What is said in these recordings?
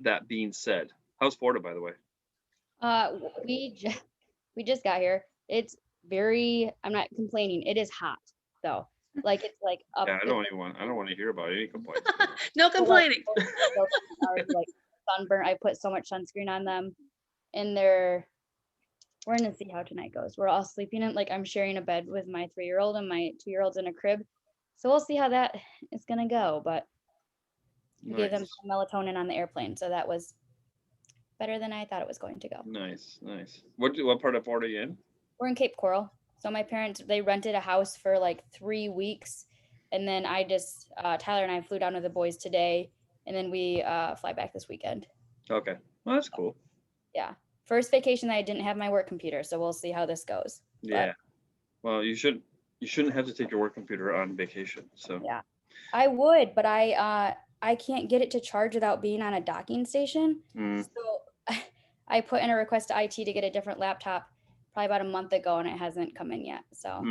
that being said, how's Florida, by the way? We just got here. It's very, I'm not complaining. It is hot though. Like it's like up, Yeah, I don't want to hear about any complaints. No so like complaining. those are like sunburn. I put so much sunscreen on them, and we're gonna see how tonight goes. We're all sleeping in, like I'm sharing a bed with my 3-year-old and my 2-year-old's in a crib. So we'll see how that is gonna go. But we gave them Nice, some melatonin on the airplane, so that was better than I thought it was going to go. nice. What part of Florida are you in? We're in Cape Coral. So my parents, they rented a house for like 3 weeks. And then Tyler and I flew down with the boys today. And then we fly back this weekend. Okay, well that's cool. Yeah. First vacation that I didn't have my work computer. So we'll see how this goes. Yeah. Well, you shouldn't have to take your work computer on vacation. So Yeah. I would, but I can't get it to charge without being on a docking station. So I put in a request to IT to get a different laptop probably about a month ago, and it hasn't come in yet. So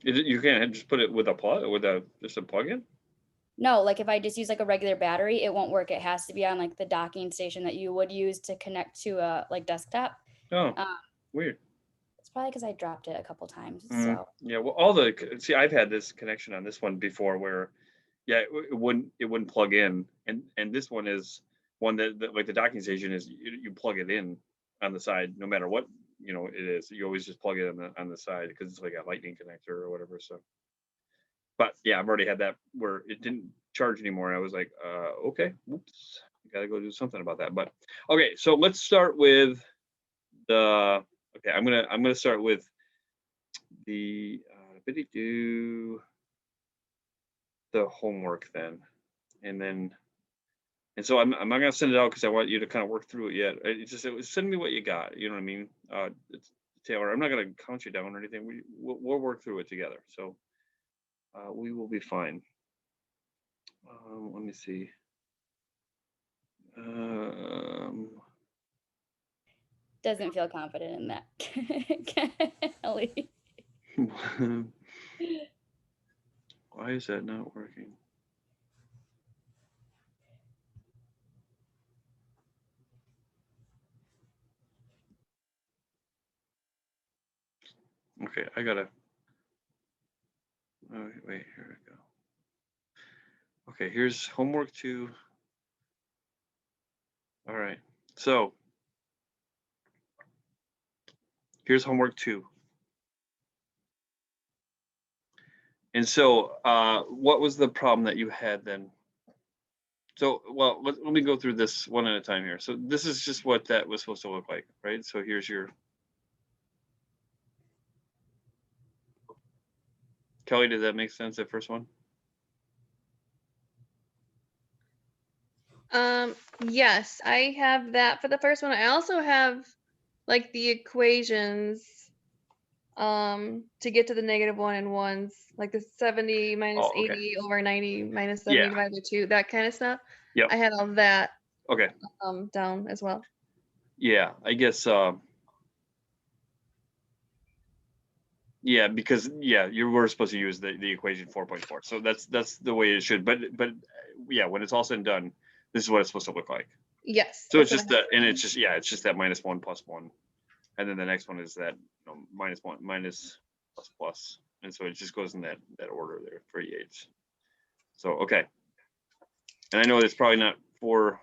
you can't just put it with a plug just a plug-in. no, like if I just use like a regular battery, it won't work. It has to be on like the docking station that you would use to connect to a like desktop. Oh, Um, weird. it's probably because I dropped it a couple times. So Yeah, well, I've had this connection on this one before where, yeah, it wouldn't plug in, and this one is one that like the docking station is you plug it in on the side no matter what it is. You always just plug it on the side because it's like a lightning connector or whatever. So, but yeah, I've already had that where it didn't charge anymore. And I was like, okay, whoops, I gotta go do something about that. But okay, so let's start with the. Okay, I'm gonna start with the do the homework then, and so I'm not gonna send it out because I want you to kind of work through it yet. Send me what you got. You know what I mean? It's, Taylor, I'm not gonna count you down or anything. We'll work through it together. So we will be fine. Let me see. Um, doesn't feel confident in that. Kelly. why is that not working? Okay, I gotta. Oh, wait, here we go. Okay, here's homework 2. All right, so here's homework 2. And so, what was the problem that you had then? So, well, let me go through this one at a time here. So this is just what that was supposed to look like, right? So here's your. Kelly, did that make sense, that first one? Yes, I have that for the first one. I also have like the equations to get to the -1 and 1s, like the 70 minus Oh, okay. 80 over 90 minus 70 Yeah. divided by 2, that kind of stuff. Yep. I had all that Okay. down as well. Yeah, I guess. Yeah, because you were supposed to use the equation 4.4. So that's the way it should. But yeah, when it's all said and done, this is what it's supposed to look like. Yes. So it's just that, and it's just that -1 plus 1, and then the next one is that -1 minus plus plus, and so it just goes in that order there, 3/8. So okay, and I know it's probably not for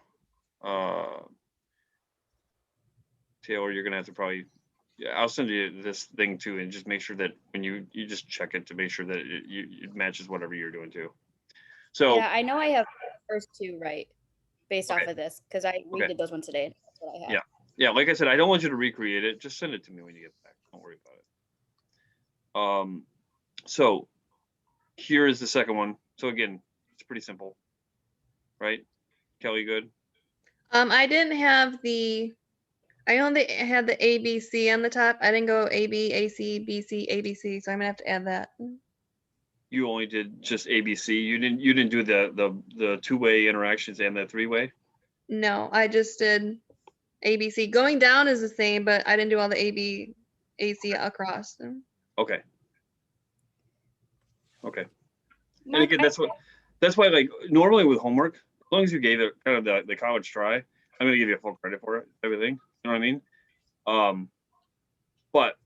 Taylor. You're gonna have to probably. Yeah, I'll send you this thing too, and just make sure that when you just check it to make sure that it matches whatever you're doing too. So Yeah, I know I have the first 2 right based off of this because I redid those ones today. That's what I have. Yeah. Like I said, I don't want you to recreate it. Just send it to me when you get back. Don't worry about it. So here is the second one. So again, it's pretty simple, right? Kelly, good? I didn't have I only had the ABC on the top. I didn't go AB, AC, BC, ABC, so I'm gonna have to add that. You only did just ABC. You didn't do the 2-way interactions and the 3-way? No, I just did ABC. Going down is the same, but I didn't do all the AB, AC across. Okay. And again, that's why like normally with homework, as long as you gave it kind of the college try, I'm gonna give you full credit for it, everything. You know what I mean? But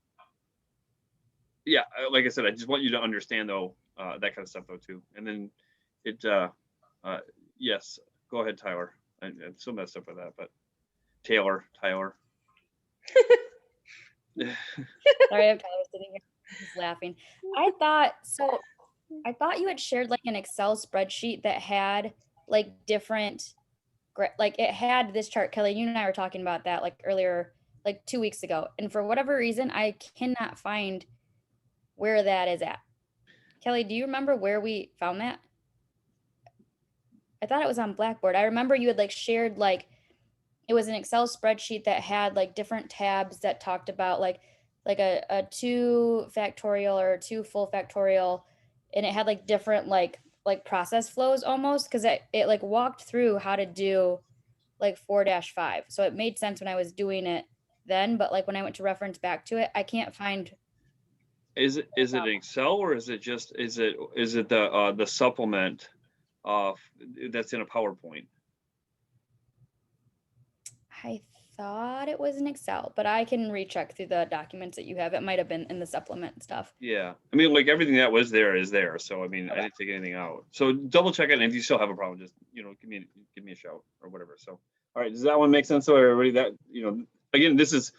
yeah, like I said, I just want you to understand though, that kind of stuff though too. And then it, yes, go ahead, Tyler. I'm still messed up with that, but Tyler. Sorry, I'm Tyler sitting here just laughing. I thought you had shared like an Excel spreadsheet that had like different, like it had this chart. Kelly, you and I were talking about that like earlier, like 2 weeks ago. And for whatever reason, I cannot find where that is at. Kelly, do you remember where we found that? I thought it was on Blackboard. I remember you had like shared like it was an Excel spreadsheet that had like different tabs that talked about like a 2 factorial or a 2 full factorial, and it had like different like process flows almost because it like walked through how to do like 4-5. So it made sense when I was doing it then, but like when I went to reference back to it, I can't find. Is it an Excel or is it just is it the supplement that's in a PowerPoint? I thought it was an Excel, but I can recheck through the documents that you have. It might have been in the supplement stuff. Yeah, I mean, like everything that was there is there. So I mean, I Okay. didn't take anything out. So double check it, and if you still have a problem, just give me a shout or whatever. So all right, does that one make sense? So everybody, that again, this is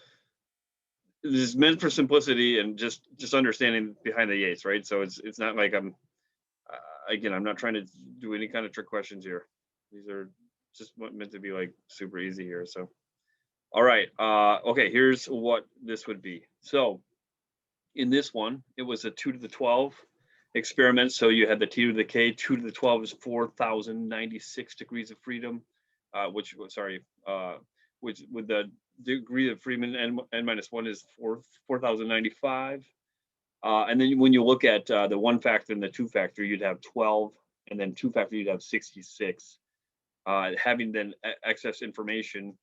meant for simplicity and just understanding behind the yates, right? So it's not like I'm again, I'm not trying to do any kind of trick questions here. These are just meant to be like super easy here. So all right, okay, here's what this would be. So in this one, it was a 2 to the 12 experiment. So you had the T to the K, 2 to the 12 is 4,096 degrees of freedom, which with the degree of freedom n minus 1 is 4,095. And then when you look at the 1 factor and the 2 factor, you'd have 12, and then 2 factor, you'd have 66. Having then excess information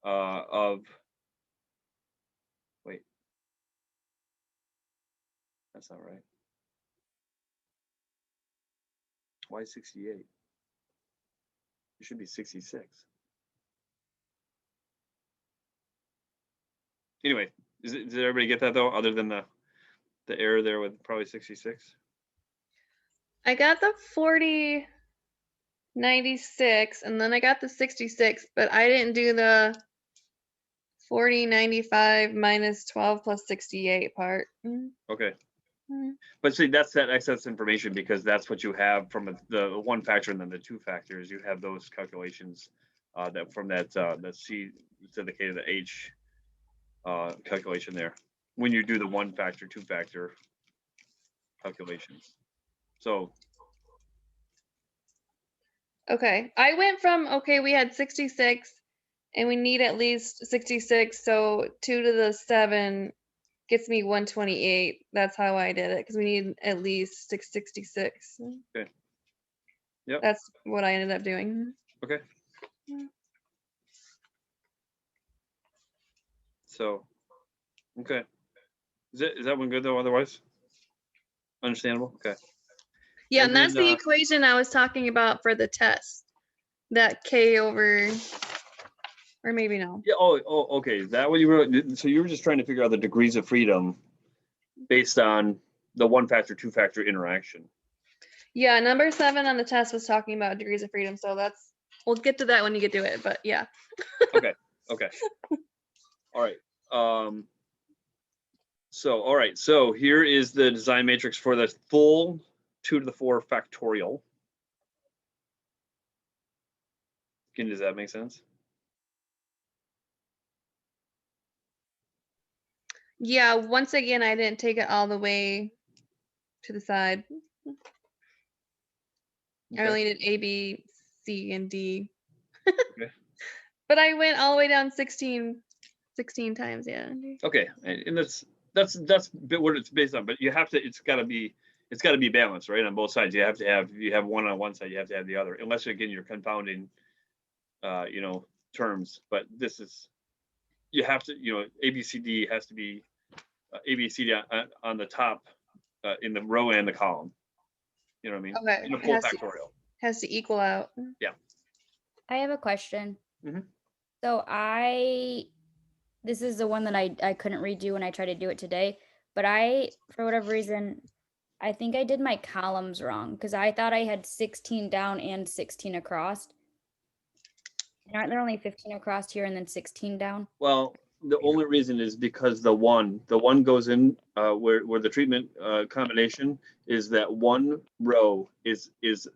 of, wait, that's not right. Why 68? It should be 66. Anyway, did everybody get that though? Other than the error there with probably 66. I got the 4096 and then I got the 66, but I didn't do the 4095 minus 12 plus 68 part. Okay. Mm. But see, that's that excess information because that's what you have from the 1 factor and then the 2 factors. You have those calculations that from that C to the K to the H calculation there when you do the 1 factor, 2 factor calculations. So Okay, I went from, okay, we had 66 and we need at least 66, so 2 to the 7 gets me 128. That's how I did it because we need at least 666. okay. Yep. That's what I ended up doing. Okay. Mm. So okay. Is that one good though otherwise? Understandable? Okay. Yeah, And and that's then, the equation I was talking about for the test. That K over, or maybe no. Yeah. Oh, okay. Is that what you were? So you were just trying to figure out the degrees of freedom based on the 1 factor, 2 factor interaction. Yeah, number 7 on the test was talking about degrees of freedom. So we'll get to that when you get to it, but yeah. Okay. Okay. All right. All right. So here is the design matrix for the full 2 to the 4 factorial. Does that make sense? Yeah, once again, I didn't take it all the way to the side. Okay. I only did A, B, C, and D. Okay. But I went all the way down 16 times, yeah. Okay, and that's what it's based on. But you have to. It's got to be balanced, right, on both sides. You have to have one on one side. You have to have the other, unless again you're confounding, terms. But this is you have to. ABCD has to be ABCD on the top, in the row and the column. You know what I mean? Okay. In a full factorial. Has to equal out. Yeah. I have a question. Mhm. So this is the one that I couldn't redo when I tried to do it today, but for whatever reason, I think I did my columns wrong because I thought I had 16 down and 16 across. And aren't there only 15 across here and then 16 down? Well, the only reason is because the one goes in where the treatment combination is that one row is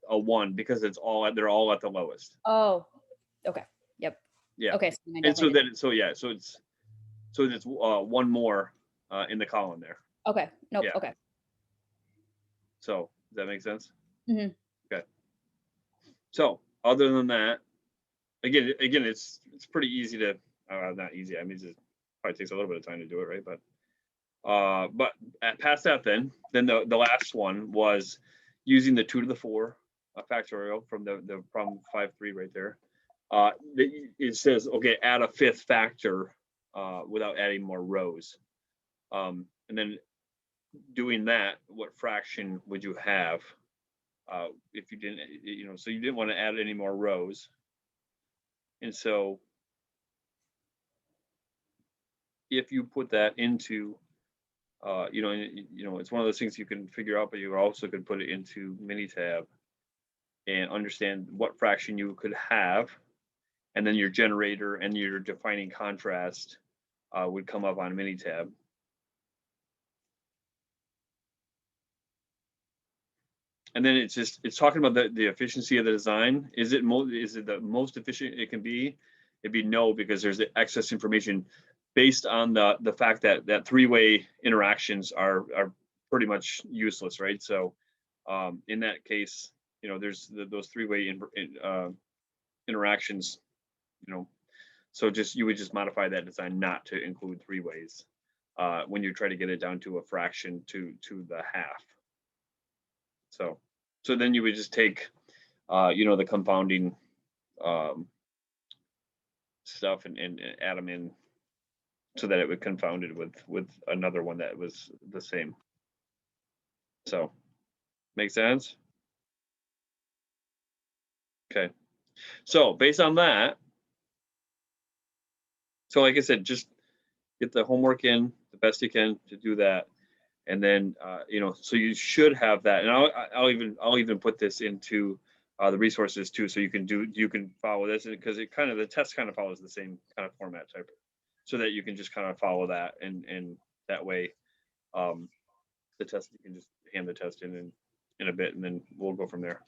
a 1 because they're all at the lowest. Oh, okay. Yep. Yeah. Okay. So And so it's one more in the column there. Okay. Nope. Yeah. Okay. So does that make sense? Mhm. Okay. So other than that, again, it's pretty easy to not easy. I mean, it probably takes a little bit of time to do it, right? But past that, then the last one was using the 2 to the 4 factorial from the problem 5.3 right there. It says, okay, add a 5th factor without adding more rows. And then doing that, what fraction would you have if you didn't, so you didn't want to add any more rows. And so if you put that into, it's one of those things you can figure out, but you also could put it into Minitab and understand what fraction you could have. And then your generator and your defining contrast would come up on Minitab. And then it's talking about the efficiency of the design. Is it the most efficient it can be? It'd be no, because there's excess information based on the fact that three-way interactions are pretty much useless, right? So in that case, there's those three-way interactions, so you would just modify that design not to include three ways when you try to get it down to a fraction to the half. So then you would just take, the confounding stuff and add them in so that it would confound it with another one that was the same. So, make sense? Okay. So based on that, so like I said, just get the homework in the best you can to do that. And then, so you should have that. And I'll even put this into the resources too, so you can follow this, because the test kind of follows the same kind of format type, so that you can just kind of follow that, and that way, the test, you can just hand the test in a bit, and then we'll go from there.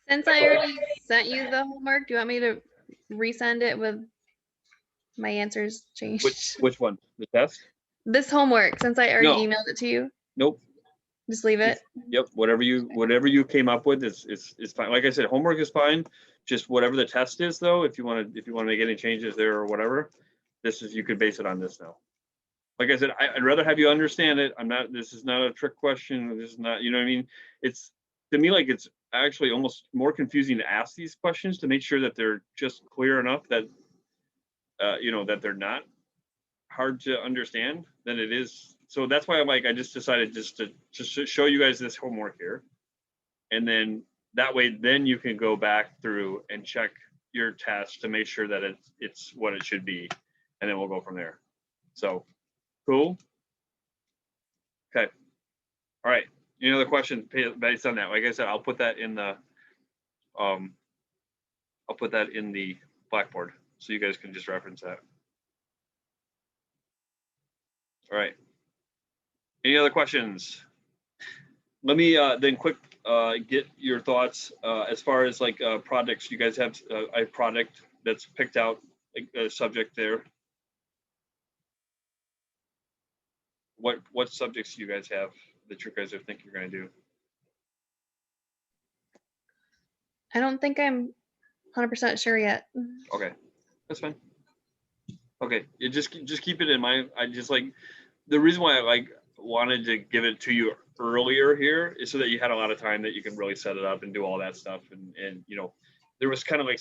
Since I already sent you the homework, do you want me to resend it with my answers changed? Which one? The test? This homework, since I already No. emailed it to you. Nope. Just leave it. Yep. Whatever you came up with is fine. Like I said, homework is fine. Just whatever the test is, though, if you want to make any changes there or whatever, you could base it on this now. Like I said, I'd rather have you understand it. This is not a trick question. This is not, you know what I mean? It's, to me, like, it's actually almost more confusing to ask these questions to make sure that they're just clear enough that, that they're not hard to understand than it is. So that's why I just decided to show you guys this homework here. And then that way, then you can go back through and check your test to make sure that it's what it should be. And then we'll go from there. So, cool. Okay. All right. Any other questions based on that? Like I said, I'll put that in the Blackboard, so you guys can just reference that. All right. Any other questions? Let me then quick get your thoughts as far as like projects. You guys have a project that's picked out, a subject there. What subjects do you guys have that you guys are thinking you're going to do? I don't think I'm 100% sure yet. Okay, that's fine. Okay, you just keep it in mind. I just the reason why I wanted to give it to you earlier here is so that you had a lot of time that you can really set it up and do all that stuff. And there was kind of like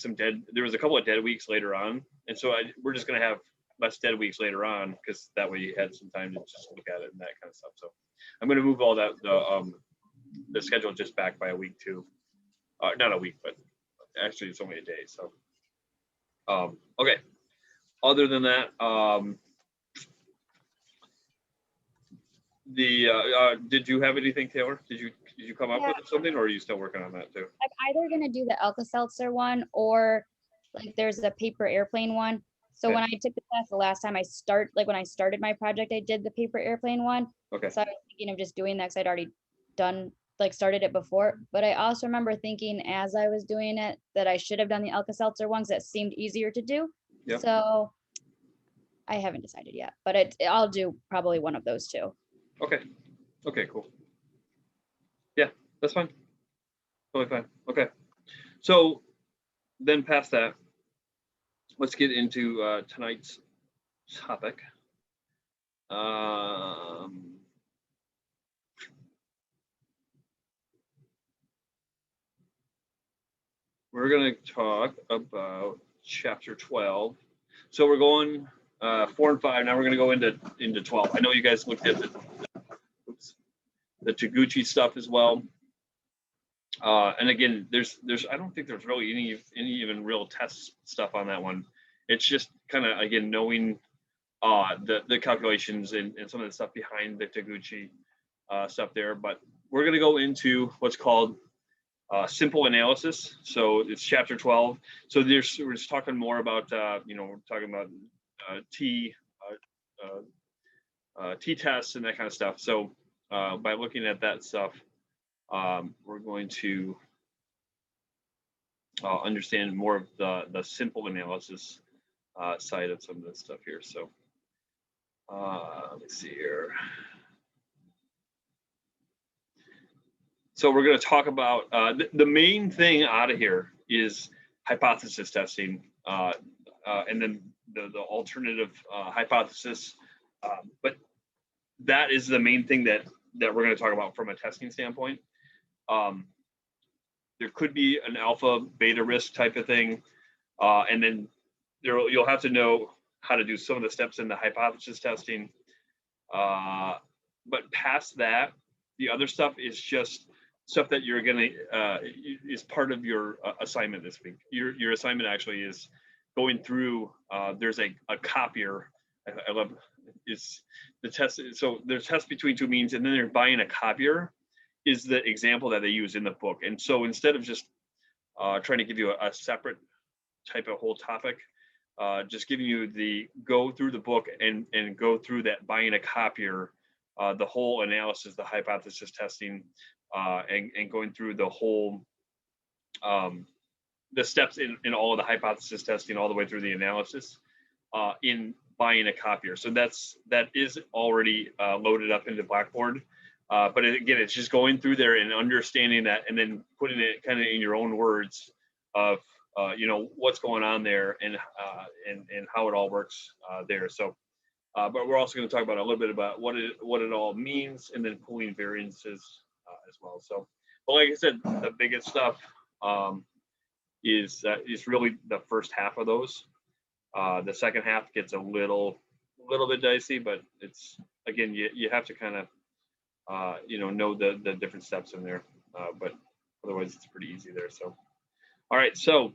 there was a couple of dead weeks later on, and so we're just going to have less dead weeks later on, because that way you had some time to just look at it and that kind of stuff. So I'm going to move all that the schedule just back by a week too. Not a week, but actually it's only a day. So okay. Other than that, did you have anything, Taylor? Did you come up Yeah. with something, or are you still working on that too? I'm either gonna do the Alka-Seltzer one or like there's a paper airplane one. So Okay. when I took the test the last time when I started my project, I did the paper airplane one. Okay. So I was thinking of just doing that because I'd already started it before. But I also remember thinking as I was doing it that I should have done the Alka-Seltzer ones that seemed easier to do. Yep. So I haven't decided yet, but I'll do probably one of those two. Okay. Okay, cool. Yeah, that's fine. Totally fine. Okay. So then past that, let's get into tonight's topic. We're going to talk about chapter 12. So we're going 4 and 5. Now we're going to go into 12. I know you guys looked at the Taguchi stuff as well. And again, there's I don't think there's really any even real test stuff on that one. It's just kind of, again, knowing the calculations and some of the stuff behind the Taguchi stuff there. But we're going to go into what's called simple analysis. So it's chapter 12. So we're just talking more about, we're talking about t-tests and that kind of stuff. So by looking at that stuff, we're going to understand more of the simple analysis side of some of this stuff here. So let's see here. So we're going to talk about the main thing out of here is hypothesis testing, and then the alternative hypothesis. But that is the main thing that we're going to talk about from a testing standpoint. There could be an alpha beta risk type of thing, and then you'll have to know how to do some of the steps in the hypothesis testing. But past that, the other stuff is just stuff that you're gonna is part of your assignment this week. Your assignment actually is going through. There's a copier. I love is the test. So there's tests between two means, and then they're buying a copier is the example that they use in the book. And so instead of just trying to give you a separate type of whole topic, just giving you the go through the book and go through that buying a copier, the whole analysis, the hypothesis testing, and going through the whole the steps in all of the hypothesis testing all the way through the analysis in buying a copier. So that is already loaded up into Blackboard. But again, it's just going through there and understanding that, and then putting it kind of in your own words of what's going on there and how it all works there. So, but we're also going to talk about a little bit about what it all means, and then pooling variances as well. So, but like I said, the biggest stuff is really the first half of those. The second half gets a little bit dicey, but it's, again, you have to kind of know the different steps in there, but otherwise it's pretty easy there. So, all right, so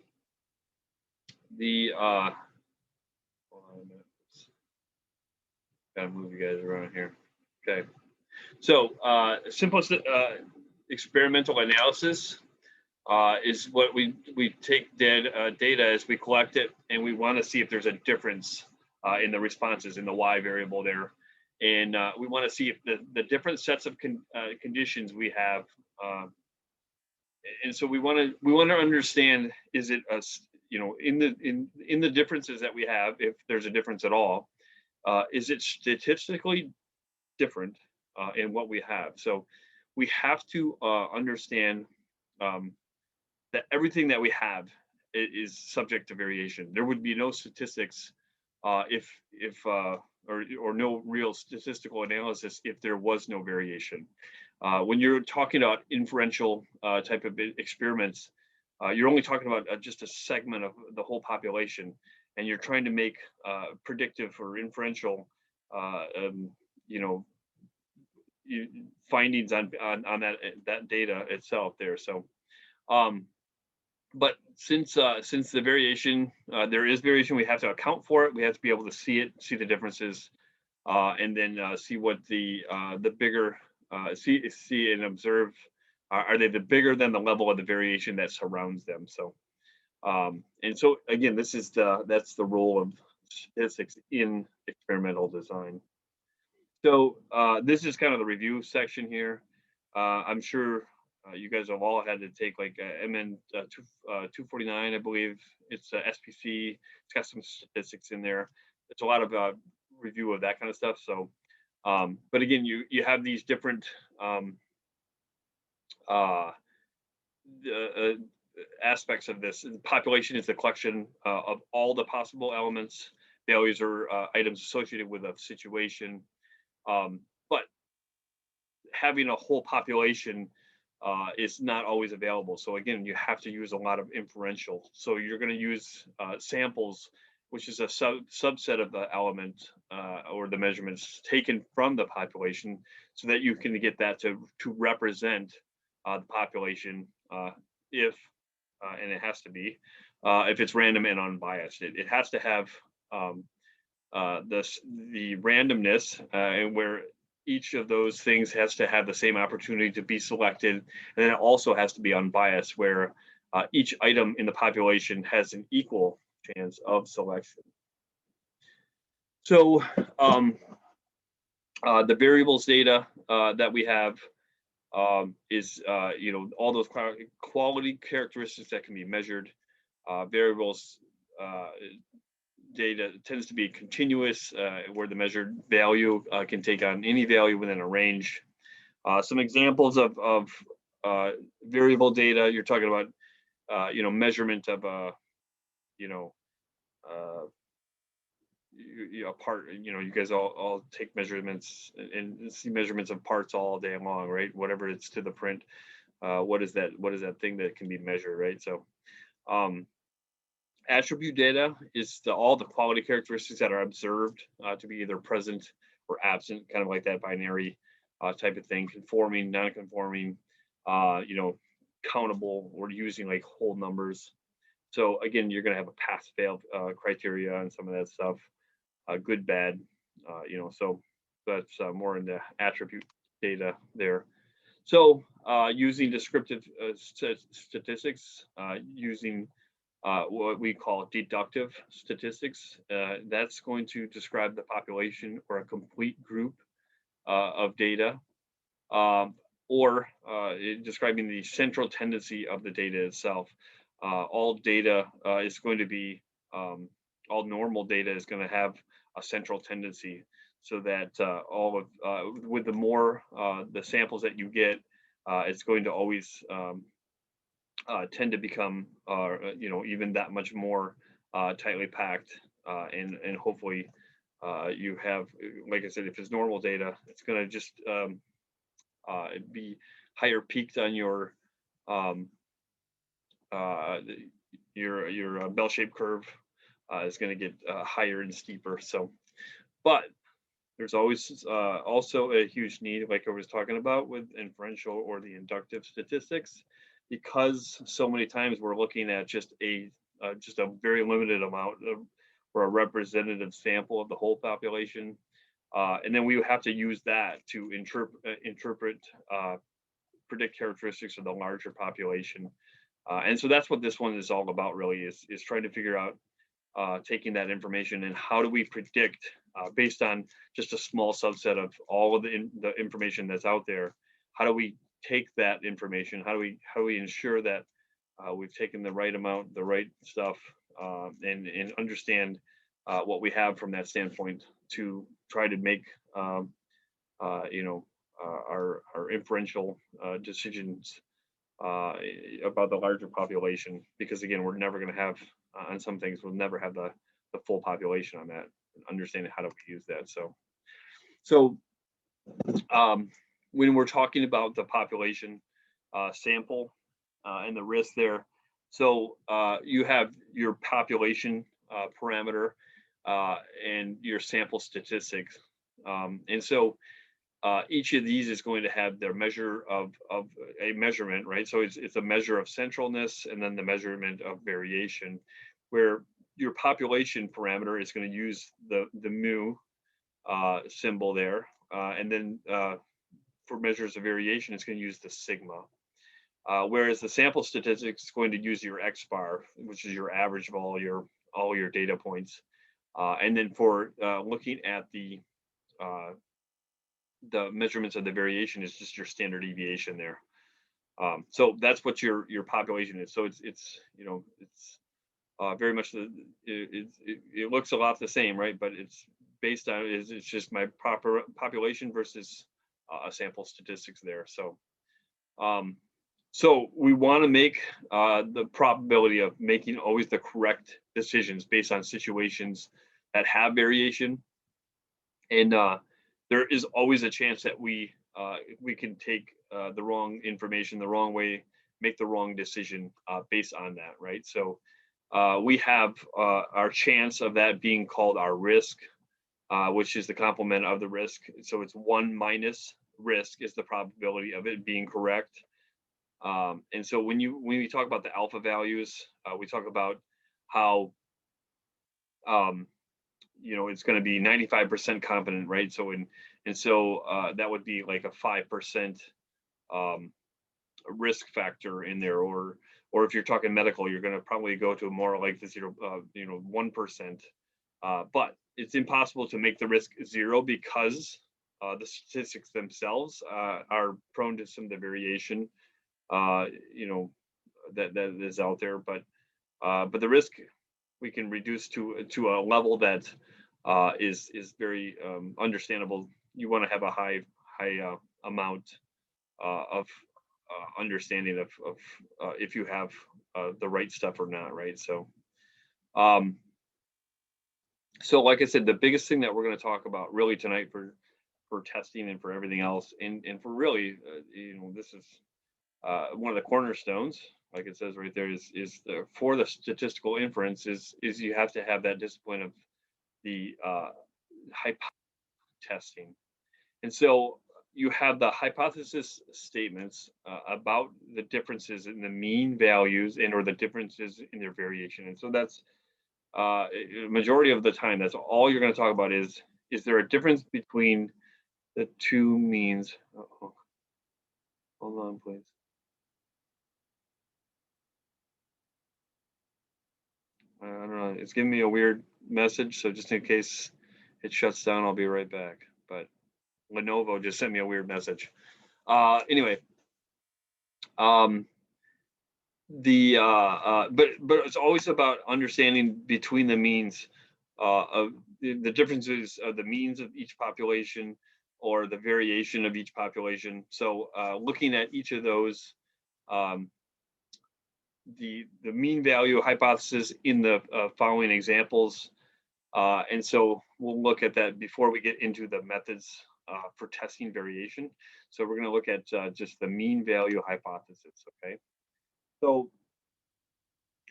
hold on a minute. Gotta move you guys around here. Okay, so simplest experimental analysis is what we take data as we collect it, and we want to see if there's a difference in the responses in the Y variable there. And we want to see if the different sets of conditions we have, and so we want to understand, is it in the differences that we have, if there's a difference at all, is it statistically different in what we have? So we have to understand that everything that we have is subject to variation. There would be no statistics or no real statistical analysis if there was no variation. When you're talking about inferential type of experiments, you're only talking about just a segment of the whole population, and you're trying to make predictive or inferential, findings on that data itself there. So, but since the variation, there is variation, we have to account for it. We have to be able to see it, see the differences, and then see what the bigger see and observe. Are they the bigger than the level of the variation that surrounds them? So, and so again, that's the role of statistics in experimental design. So this is kind of the review section here. I'm sure you guys have all had to take like MN-249, I believe. It's SPC. It's got some statistics in there. It's a lot of review of that kind of stuff. So, but again, you have these different aspects of this. The population is the collection of all the possible elements. Values are items associated with a situation. But having a whole population is not always available. So again, you have to use a lot of inferential. So you're going to use samples, which is a subset of the element or the measurements taken from the population, so that you can get that to represent the population if, and it has to be, if it's random and unbiased. It has to have the randomness and where each of those things has to have the same opportunity to be selected, and then it also has to be unbiased, where each item in the population has an equal chance of selection. So the variables data that we have is all those quality characteristics that can be measured. Variables data tends to be continuous, where the measured value can take on any value within a range. Some examples of variable data, you're talking about, measurement of a part. You guys all take measurements and see measurements of parts all day long, right? Whatever it's to the print. What is that thing that can be measured, right? So attribute data is all the quality characteristics that are observed to be either present or absent, kind of like that binary type of thing, conforming, non-conforming, countable, or using like whole numbers. So again, you're going to have a pass-fail criteria on some of that stuff, good, bad, so that's more in the attribute data there. So using descriptive statistics, using what we call deductive statistics. That's going to describe the population or a complete group of data, or describing the central tendency of the data itself. All data is going to be, all normal data is going to have a central tendency, so that with the more the samples that you get, it's going to always tend to become, even that much more tightly packed, and hopefully you have, like I said, if it's normal data, it's going to just be higher peaked on your bell-shaped curve is going to get higher and steeper. So, but there's always also a huge need, like I was talking about with inferential or the inductive statistics, because so many times we're looking at just a very limited amount of, or a representative sample of the whole population, and then we have to use that to interpret predict characteristics of the larger population, and so that's what this one is all about, really, is trying to figure out, taking that information, and how do we predict based on just a small subset of all of the information that's out there. How do we take that information? How do we ensure that we've taken the right amount, the right stuff, and understand what we have from that standpoint, to try to make our inferential decisions about the larger population, because again, we're never going to have, on some things, we'll never have the full population on that, understanding how to use that. So when we're talking about the population sample and the risk there, so you have your population parameter and your sample statistics, and so each of these is going to have their measure of a measurement, right? So it's a measure of centralness and then the measurement of variation, where your population parameter is going to use the mu symbol there, and then for measures of variation, it's going to use the sigma. Whereas the sample statistics is going to use your X bar, which is your average of all your data points. And then for looking at the measurements of the variation is just your standard deviation there. So that's what your population is. So it's you know, it's very much it looks a lot the same, right? But it's based on it's just my proper population versus a sample statistics there. So so we want to make the probability of making always the correct decisions based on situations that have variation, and there is always a chance that we can take the wrong information the wrong way, make the wrong decision based on that, right? So we have our chance of that being called our risk, which is the complement of the risk. So it's 1 minus risk is the probability of it being correct. And so when we talk about the alpha values, we talk about how you know, it's going to be 95% competent, right? So that would be like a 5% risk factor in there, or if you're talking medical, you're going to probably go to more like the 1%. But it's impossible to make the risk 0 because the statistics themselves are prone to some of the variation, you know, that is out there. But the risk we can reduce to a level that is very understandable. You want to have a high amount of understanding of if you have the right stuff or not, right? So so like I said, the biggest thing that we're going to talk about really tonight for testing and for everything else, and for really you know, this is one of the cornerstones, like it says right there, is for the statistical inference is you have to have that discipline of the hypothesis testing. And so you have the hypothesis statements about the differences in the mean values and or the differences in their variation. And so that's majority of the time, that's all you're going to talk about is there a difference between the two means? Uh-oh. Hold on, please. I don't know. It's giving me a weird message, so just in case it shuts down, I'll be right back. But Lenovo just sent me a weird message. Anyway, but it's always about understanding between the means of the differences of the means of each population or the variation of each population. So looking at each of those, the mean value hypothesis in the following examples. And so we'll look at that before we get into the methods for testing variation. So we're going to look at just the mean value hypothesis, okay? So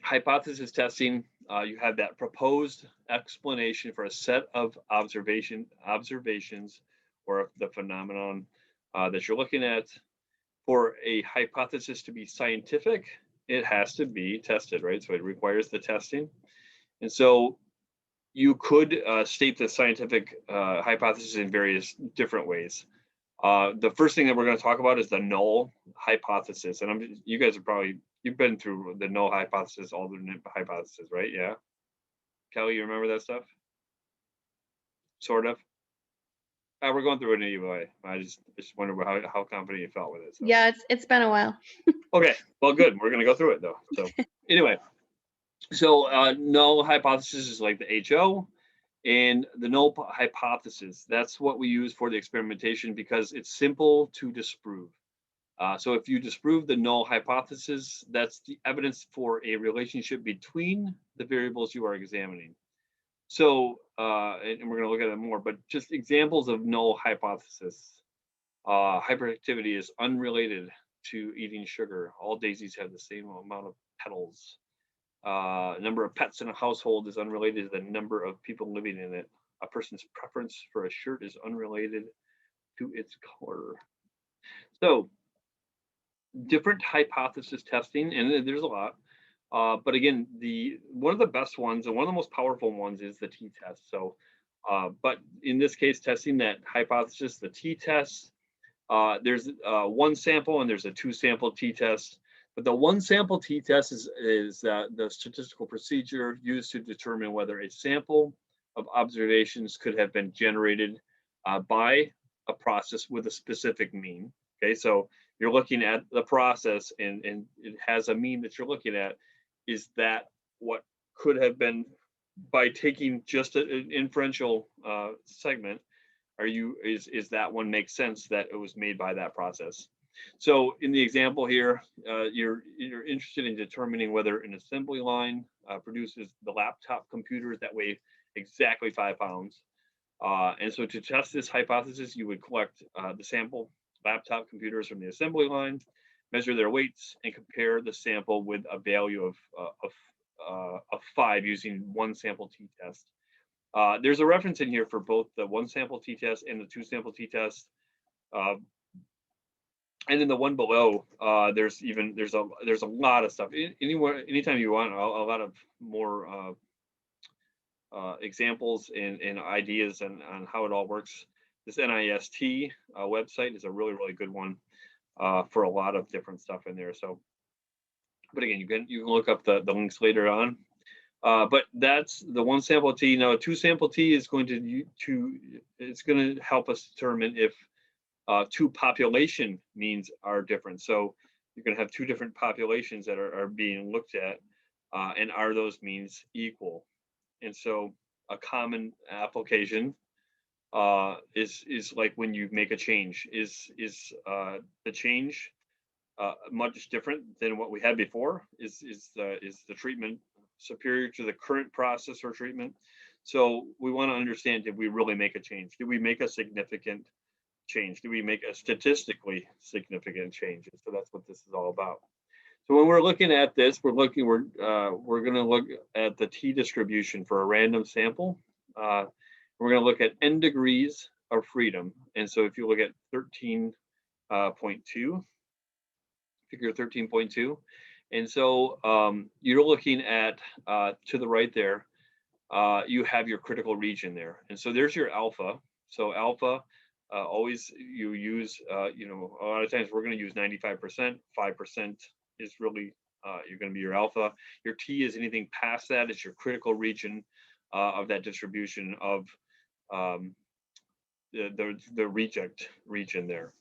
hypothesis testing, you have that proposed explanation for a set of observations or the phenomenon that you're looking at. For a hypothesis to be scientific, it has to be tested, right? So it requires the testing. And so you could state the scientific hypothesis in various different ways. The first thing that we're going to talk about is the null hypothesis. And you guys are probably, you've been through the null hypothesis, alternate hypothesis, right? Yeah. Kelly, you remember that stuff? Sort of. We're going through it anyway. I just wonder how confident you felt with it. So. Yeah, it's been a while. Okay, well, good. We're going to go through it though. So anyway, so null hypothesis is like the HO, and the null hypothesis, that's what we use for the experimentation because it's simple to disprove. So if you disprove the null hypothesis, that's the evidence for a relationship between the variables you are examining. So, and we're going to look at it more, but just examples of null hypothesis. Hyperactivity is unrelated to eating sugar. All daisies have the same amount of petals. Number of pets in a household is unrelated to the number of people living in it. A person's preference for a shirt is unrelated to its color. So different hypothesis testing, and there's a lot. But again, one of the best ones and one of the most powerful ones is the t-test. So, but in this case, testing that hypothesis, the t-test, there's one sample and there's a 2-sample t-test. But the 1-sample t-test is the statistical procedure used to determine whether a sample of observations could have been generated by a process with a specific mean. Okay, so you're looking at the process and it has a mean that you're looking at. Is that what could have been by taking just an inferential segment? Is that one makes sense that it was made by that process? So in the example here, you're interested in determining whether an assembly line produces the laptop computers that weigh exactly 5 pounds. And so to test this hypothesis, you would collect the sample laptop computers from the assembly line, measure their weights, and compare the sample with a value of 5 using 1-sample t-test. There's a reference in here for both the 1-sample t-test and the 2-sample t-test. And in the one below, there's a lot of stuff. Anytime you want a lot of more examples and ideas on how it all works. This NIST website is a really good one for a lot of different stuff in there. So, but again, you can look up the links later on. But that's the 1-sample t. Now, a 2-sample t is going to help us determine if 2 population means are different. So you're going to have 2 different populations that are being looked at, and are those means equal? And so a common application is like when you make a change. Is the change much different than what we had before? Is the treatment superior to the current process or treatment? So we want to understand, did we really make a change? Did we make a significant change? Did we make a statistically significant change? And so that's what this is all about. So when we're looking at this, we're going to look at the t distribution for a random sample. We're going to look at n degrees of freedom. And so if you look at 13.2, figure 13.2, and so you're looking at to the right there, you have your critical region there. And so there's your alpha. So alpha, always you use, a lot of times we're going to use 95%, 5% is really, you're going to be your alpha. Your T is anything past that. It's your critical region of that distribution of the reject region there.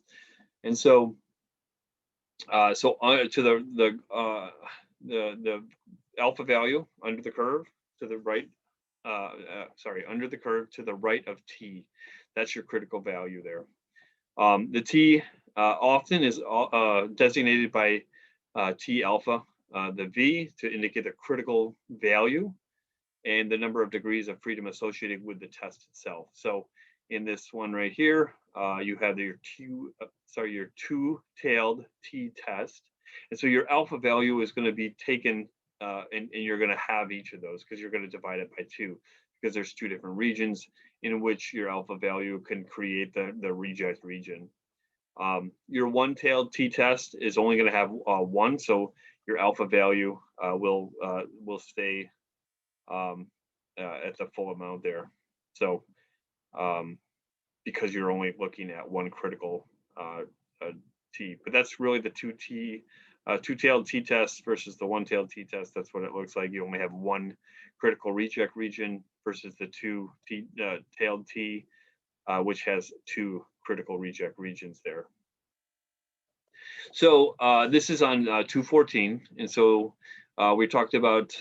And so, to the alpha value under the curve to the right, under the curve to the right of T, that's your critical value there. The T often is designated by T alpha, the V to indicate the critical value and the number of degrees of freedom associated with the test itself. So in this one right here, you have your two-tailed t-test. And so your alpha value is going to be taken and you're going to have each of those because you're going to divide it by 2 because there's 2 different regions in which your alpha value can create the reject region. Your one-tailed t-test is only going to have 1, so your alpha value will stay at the full amount there. So because you're only looking at 1 critical T, but that's really the two-tailed t-test versus the one-tailed t-test. That's what it looks like. You only have 1 critical reject region versus the two-tailed T, which has 2 critical reject regions there. So this is on 214, and so we talked about.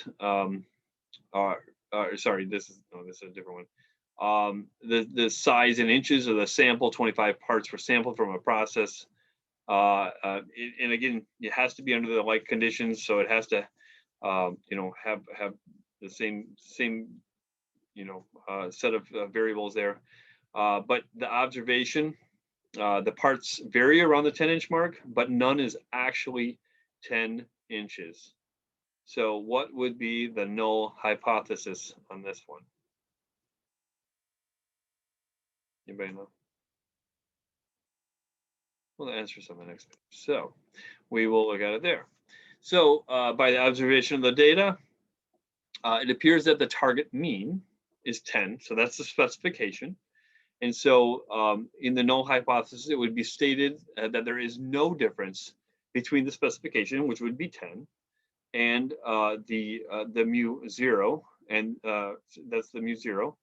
Sorry, this is a different one. The size in inches of the sample, 25 parts per sample from a process. And again, it has to be under the like conditions, so it has to, have the same set of variables there. But the observation, the parts vary around the 10-inch mark, but none is actually 10 inches. So what would be the null hypothesis on this one? Anybody know? Well, the answer's on the next page. So we will look at it there. So by the observation of the data, it appears that the target mean is 10. So that's the specification. And so in the null hypothesis, it would be stated that there is no difference between the specification, which would be 10, and the mu 0, and that's the mu 0,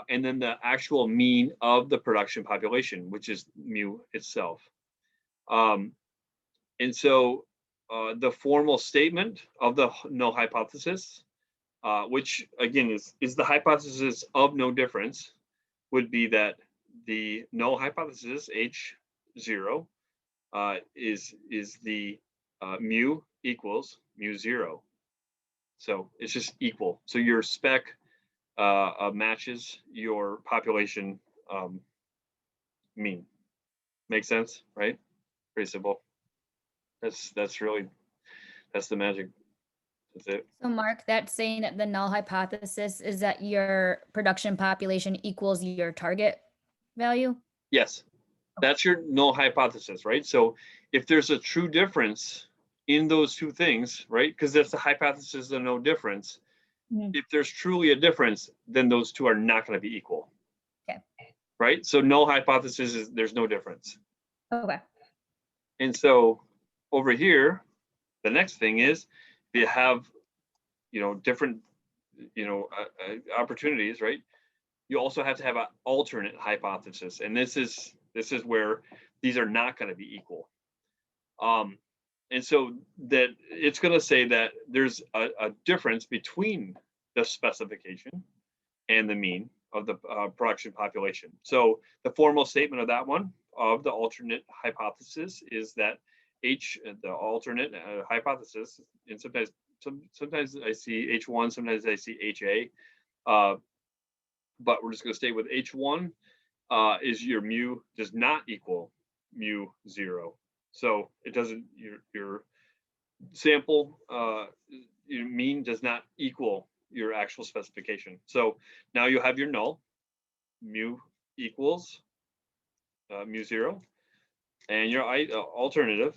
and then the actual mean of the production population, which is mu itself. And so the formal statement of the null hypothesis, which again is the hypothesis of no difference, would be that the null hypothesis H0 is the mu equals mu 0. So it's just equal. So your spec matches your population mean. Make sense, right? Pretty simple. That's the magic. That's it. So Mark, that's saying that the null hypothesis is that your production population equals your target value? Yes, that's your null hypothesis, right? So if there's a true difference in those two things, right? Because that's the hypothesis of no difference. Mhm. If there's truly a difference, then those two are not going to be equal. Okay. Right? So null hypothesis is there's no difference. Okay. And so over here, the next thing is if you have, different, opportunities, right? You also have to have an alternate hypothesis. And this is where these are not going to be equal. And so that it's going to say that there's a difference between the specification and the mean of the production population. So the formal statement of that one, of the alternate hypothesis, is that the alternate hypothesis, and sometimes I see H1, sometimes I see HA, but we're just going to stay with H1, is your mu does not equal mu 0. So it doesn't, your sample your mean does not equal your actual specification. So now you have your null, mu equals mu 0, and your alternative,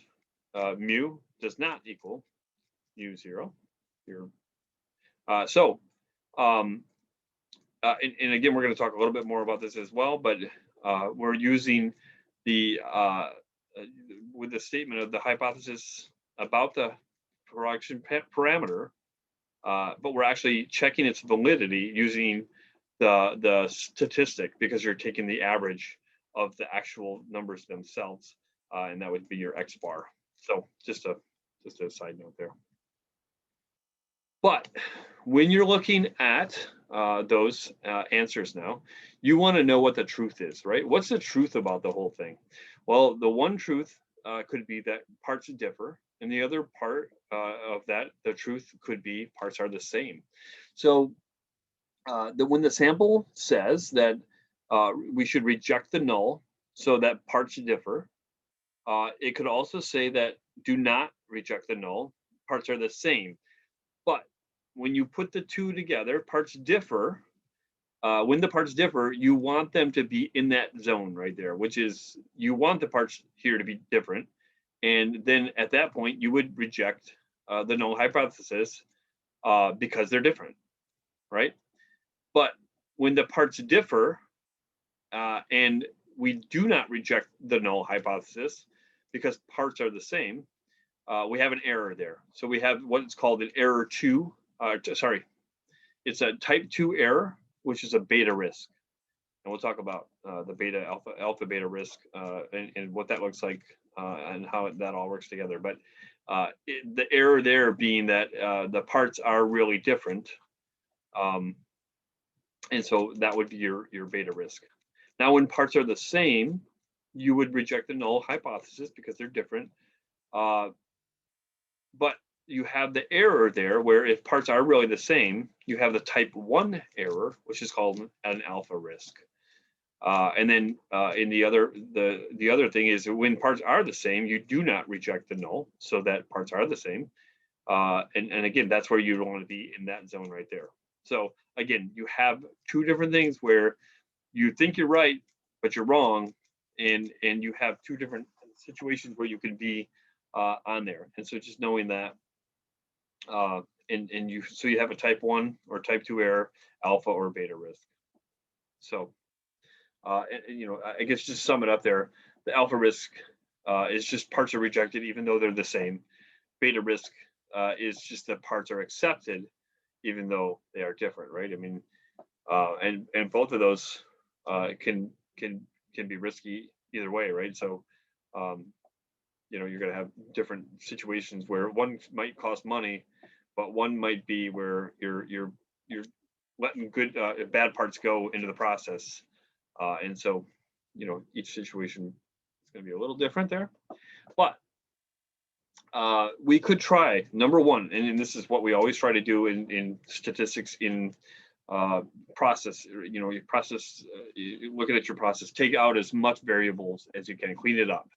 mu does not equal mu 0. And again, we're going to talk a little bit more about this as well, but we're using the with the statement of the hypothesis about the production parameter, but we're actually checking its validity using the statistic, because you're taking the average of the actual numbers themselves, and that would be your X bar. So just a side note there. But when you're looking at those answers now, you want to know what the truth is, right? What's the truth about the whole thing? Well, the one truth could be that parts differ, and the other part of that, the truth could be parts are the same. So when the sample says that we should reject the null so that parts differ, it could also say that do not reject the null, parts are the same. But when you put the two together, parts differ. When the parts differ, you want them to be in that zone right there, which is you want the parts here to be different. And then at that point, you would reject the null hypothesis because they're different, right? But when the parts differ and we do not reject the null hypothesis because parts are the same, we have an error there. So we have what's called an error 2. It's a type 2 error, which is a beta risk. And we'll talk about the beta, alpha beta risk and what that looks like and how that all works together. But the error there being that the parts are really different. And so that would be your beta risk. Now, when parts are the same, you would reject the null hypothesis because they're different. But you have the error there where if parts are really the same, you have the type 1 error, which is called an alpha risk. And then in the other thing is when parts are the same, you do not reject the null so that parts are the same. And again, that's where you want to be in that zone right there. So again, you have two different things where you think you're right, but you're wrong. And you have two different situations where you can be on there. And so just knowing that, and you have a type 1 or type 2 error, alpha or beta risk. So, I guess just sum it up there. The alpha risk is just parts are rejected even though they're the same. Beta risk is just that parts are accepted even though they are different, right? I mean, and both of those can be risky either way, right? So, you're going to have different situations where one might cost money, but one might be where you're letting bad parts go into the process, and so each situation is going to be a little different there, but we could try number one, and this is what we always try to do in statistics in process. Your process, looking at your process, take out as much variables as you can, clean it up.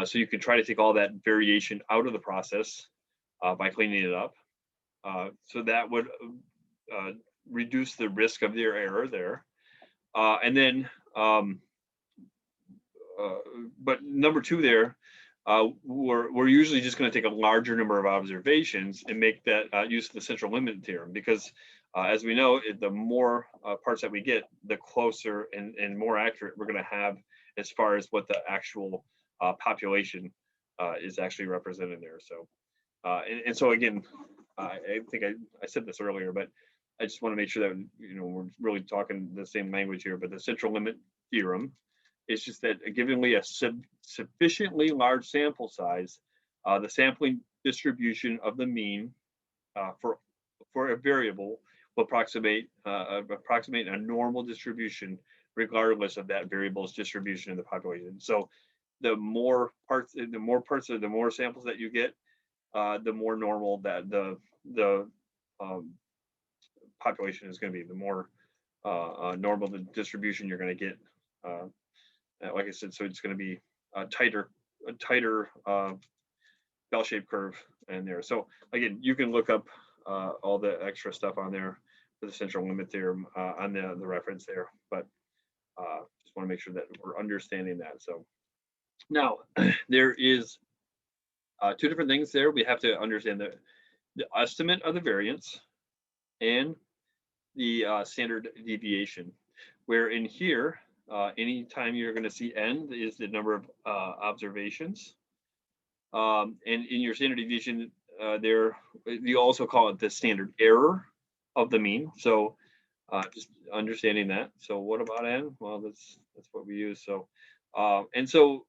So you can try to take all that variation out of the process by cleaning it up. So that would reduce the risk of their error there. And then, but number two there, we're usually just going to take a larger number of observations and make that use of the central limit theorem, because as we know, the more parts that we get, the closer and more accurate we're going to have as far as what the actual population is actually represented there. So, and so again, I think I said this earlier, but I just want to make sure that we're really talking the same language here. But the central limit theorem is just that given a sufficiently large sample size, the sampling distribution of the mean for a variable will approximate a normal distribution regardless of that variable's distribution in the population. So the more samples that you get, the more normal that the population is going to be. The more normal the distribution you're going to get. Like I said, so it's going to be a tighter bell-shaped curve in there. So again, you can look up all the extra stuff on there for the central limit theorem on the reference there, but just want to make sure that we're understanding that. So now there is two different things there. We have to understand the estimate of the variance and the standard deviation, where in here, anytime you're going to see n is the number of observations. And in your standard deviation, there you also call it the standard error of the mean. So just understanding that. So what about n? Well, that's what we use. So and so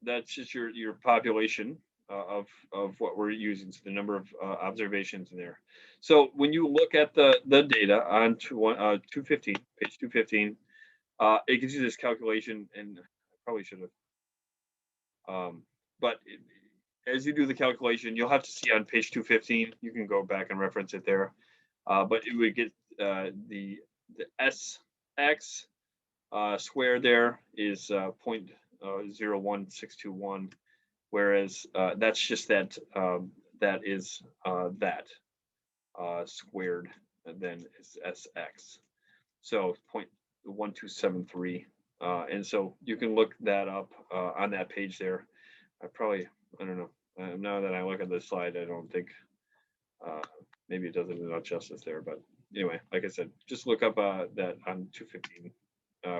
that's just your population of what we're using. So the number of observations in there. So when you look at the data on 215, page 215, it gives you this calculation, and I probably should have. But as you do the calculation, you'll have to see on page 215. You can go back and reference it there. But it would get the SX squared there is 0.01621, whereas that's just that that is that squared, and then it's SX. So 0.1273. And so you can look that up on that page there. I don't know. Now that I look at this slide, I don't think maybe it doesn't enough justice there. But anyway, like I said, just look up that on 215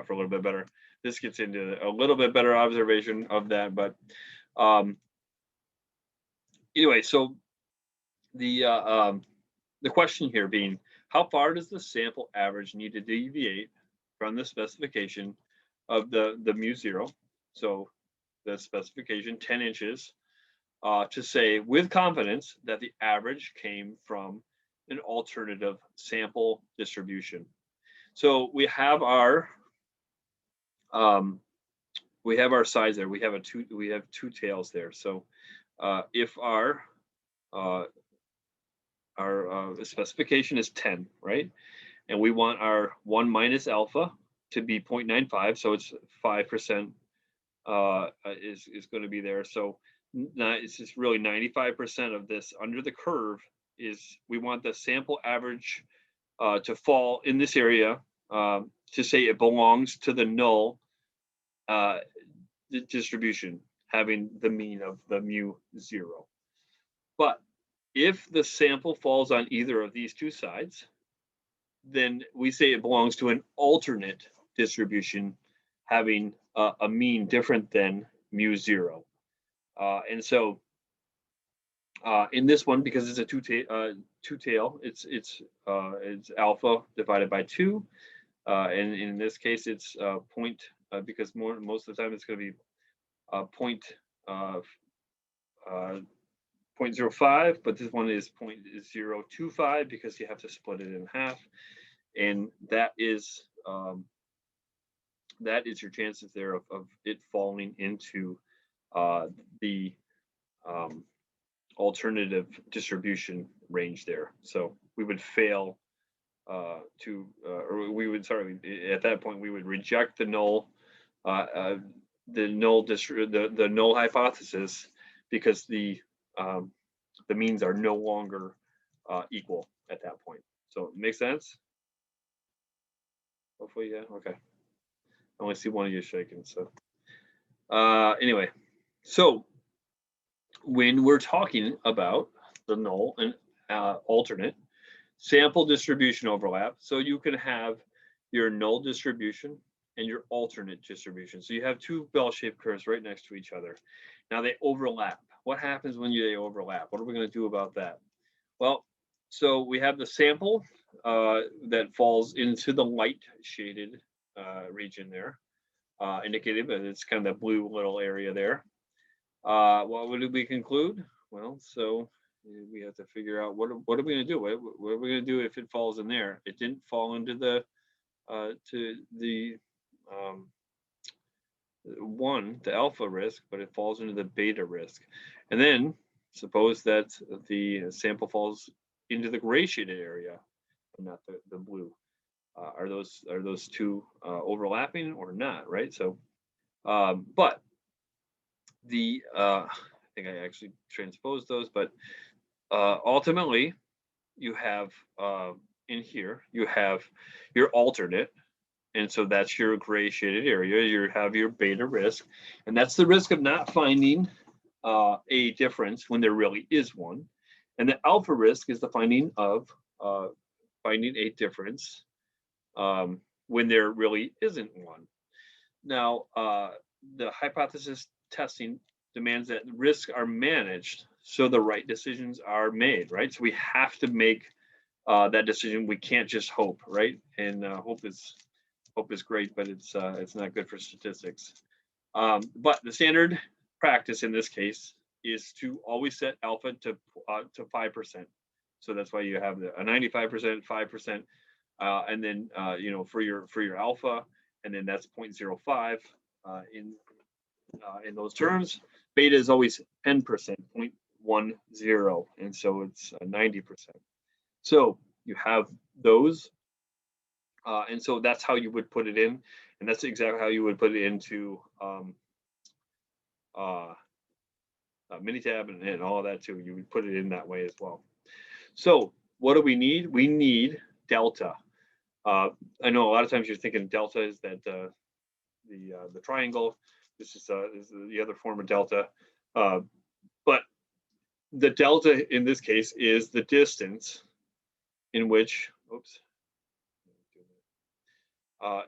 for a little bit better. This gets into a little bit better observation of that. But anyway, so the question here being, how far does the sample average need to deviate from the specification of the mu0? So the specification 10 inches to say with confidence that the average came from an alternative sample distribution. So we have our size there. We have two tails there. So if our specification is 10, right? And we want our 1 minus alpha to be 0.95, so it's 5% is going to be there. So it's just really 95% of this under the curve is we want the sample average to fall in this area to say it belongs to the null distribution having the mean of the mu 0. But if the sample falls on either of these two sides, then we say it belongs to an alternate distribution having a mean different than mu 0. And so in this one, because it's a two-tail, it's alpha divided by 2. And in this case, it's point, because most of the time it's going to be point 0.05, but this one is 0.025 because you have to split it in half, and that is your chances there of it falling into the alternative distribution range there. So we would fail or we would, sorry, at that point we would reject the null hypothesis because the means are no longer equal at that point. So make sense? Hopefully, yeah. Okay. I only see one of you shaking. So anyway, so when we're talking about the null and alternate sample distribution overlap, so you can have your null distribution and your alternate distribution. So you have two bell-shaped curves right next to each other. Now they overlap. What happens when they overlap? What are we going to do about that? Well, so we have the sample that falls into the light shaded region there, indicated, but it's kind of the blue little area there. What would we conclude? Well, so we have to figure out what are we going to do? What are we going to do if it falls in there? It didn't fall into the the alpha risk, but it falls into the beta risk. And then suppose that the sample falls into the gray shaded area, and not the blue. Are those two overlapping or not? Right. So, but the I think I actually transposed those, but ultimately you have in here you have your alternate, and so that's your gray shaded area. You have your beta risk, and that's the risk of not finding a difference when there really is one. And the alpha risk is the finding of finding a difference when there really isn't one. Now, the hypothesis testing demands that risks are managed so the right decisions are made, right? So we have to make that decision. We can't just hope, right? And hope is great, but it's not good for statistics. But the standard practice in this case is to always set alpha to 5%. So that's why you have a 95%, 5%, and then for your alpha, and then that's 0.05 in those terms. Beta is always 10%, 0.10, and so it's 90%. So you have those, and so that's how you would put it in, and that's exactly how you would put it into Minitab and all of that too. You would put it in that way as well. So what do we need? We need delta. I know a lot of times you're thinking delta is that the triangle. This is the other form of delta, but the delta in this case is the distance in which, oops,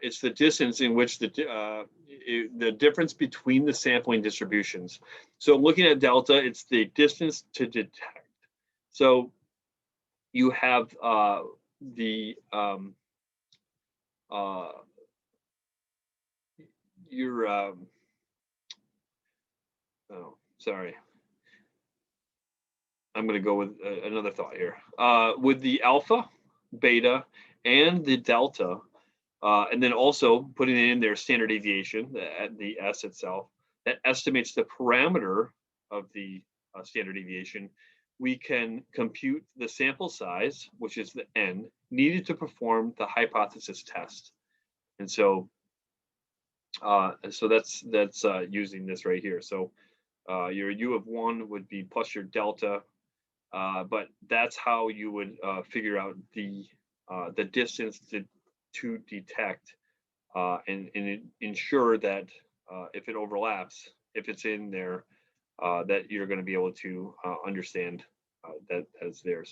it's the distance in which the difference between the sampling distributions. So looking at delta, it's the distance to detect. So you have oh, sorry. I'm going to go with another thought here. With the alpha, beta, and the delta, and then also putting in their standard deviation, the S itself, that estimates the parameter of the standard deviation, we can compute the sample size, which is the N, needed to perform the hypothesis test. And so, that's using this right here. So your U of 1 would be plus your delta, but that's how you would figure out the distance to detect and ensure that if it overlaps, if it's in there, that you're going to be able to understand that is there.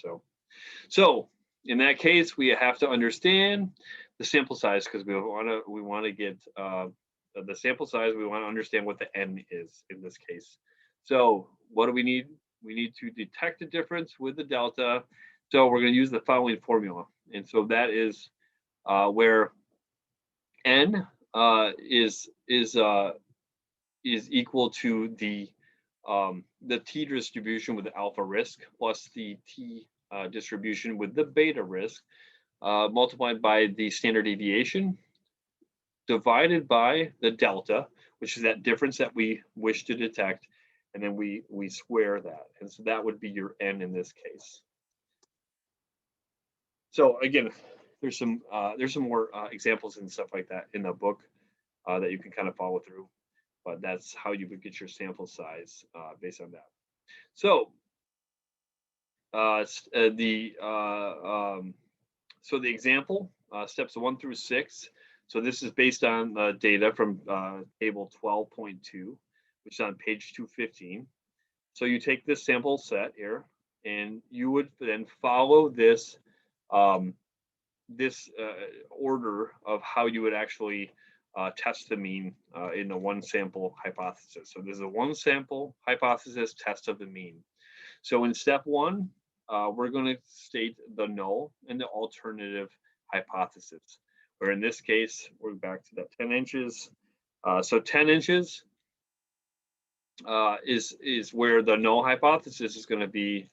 So in that case, we have to understand the sample size because we want to get the sample size. We want to understand what the n is in this case. So what do we need? We need to detect the difference with the delta. So we're going to use the following formula, and so that is where n is equal to the t distribution with the alpha risk plus the t distribution with the beta risk multiplied by the standard deviation divided by the delta, which is that difference that we wish to detect, and then we square that, and so that would be your n in this case. So again, there's some more examples and stuff like that in the book that you can kind of follow through, but that's how you would get your sample size based on that. So so the example steps 1 through 6. So this is based on data from table 12.2, which is on page 215. So you take this sample set here, and you would then follow this order of how you would actually test the mean in the one sample hypothesis. So there's a one sample hypothesis test of the mean. So in step 1, we're going to state the null and the alternative hypothesis, where in this case, we're back to that 10 inches. So 10 inches is where the null hypothesis is going to be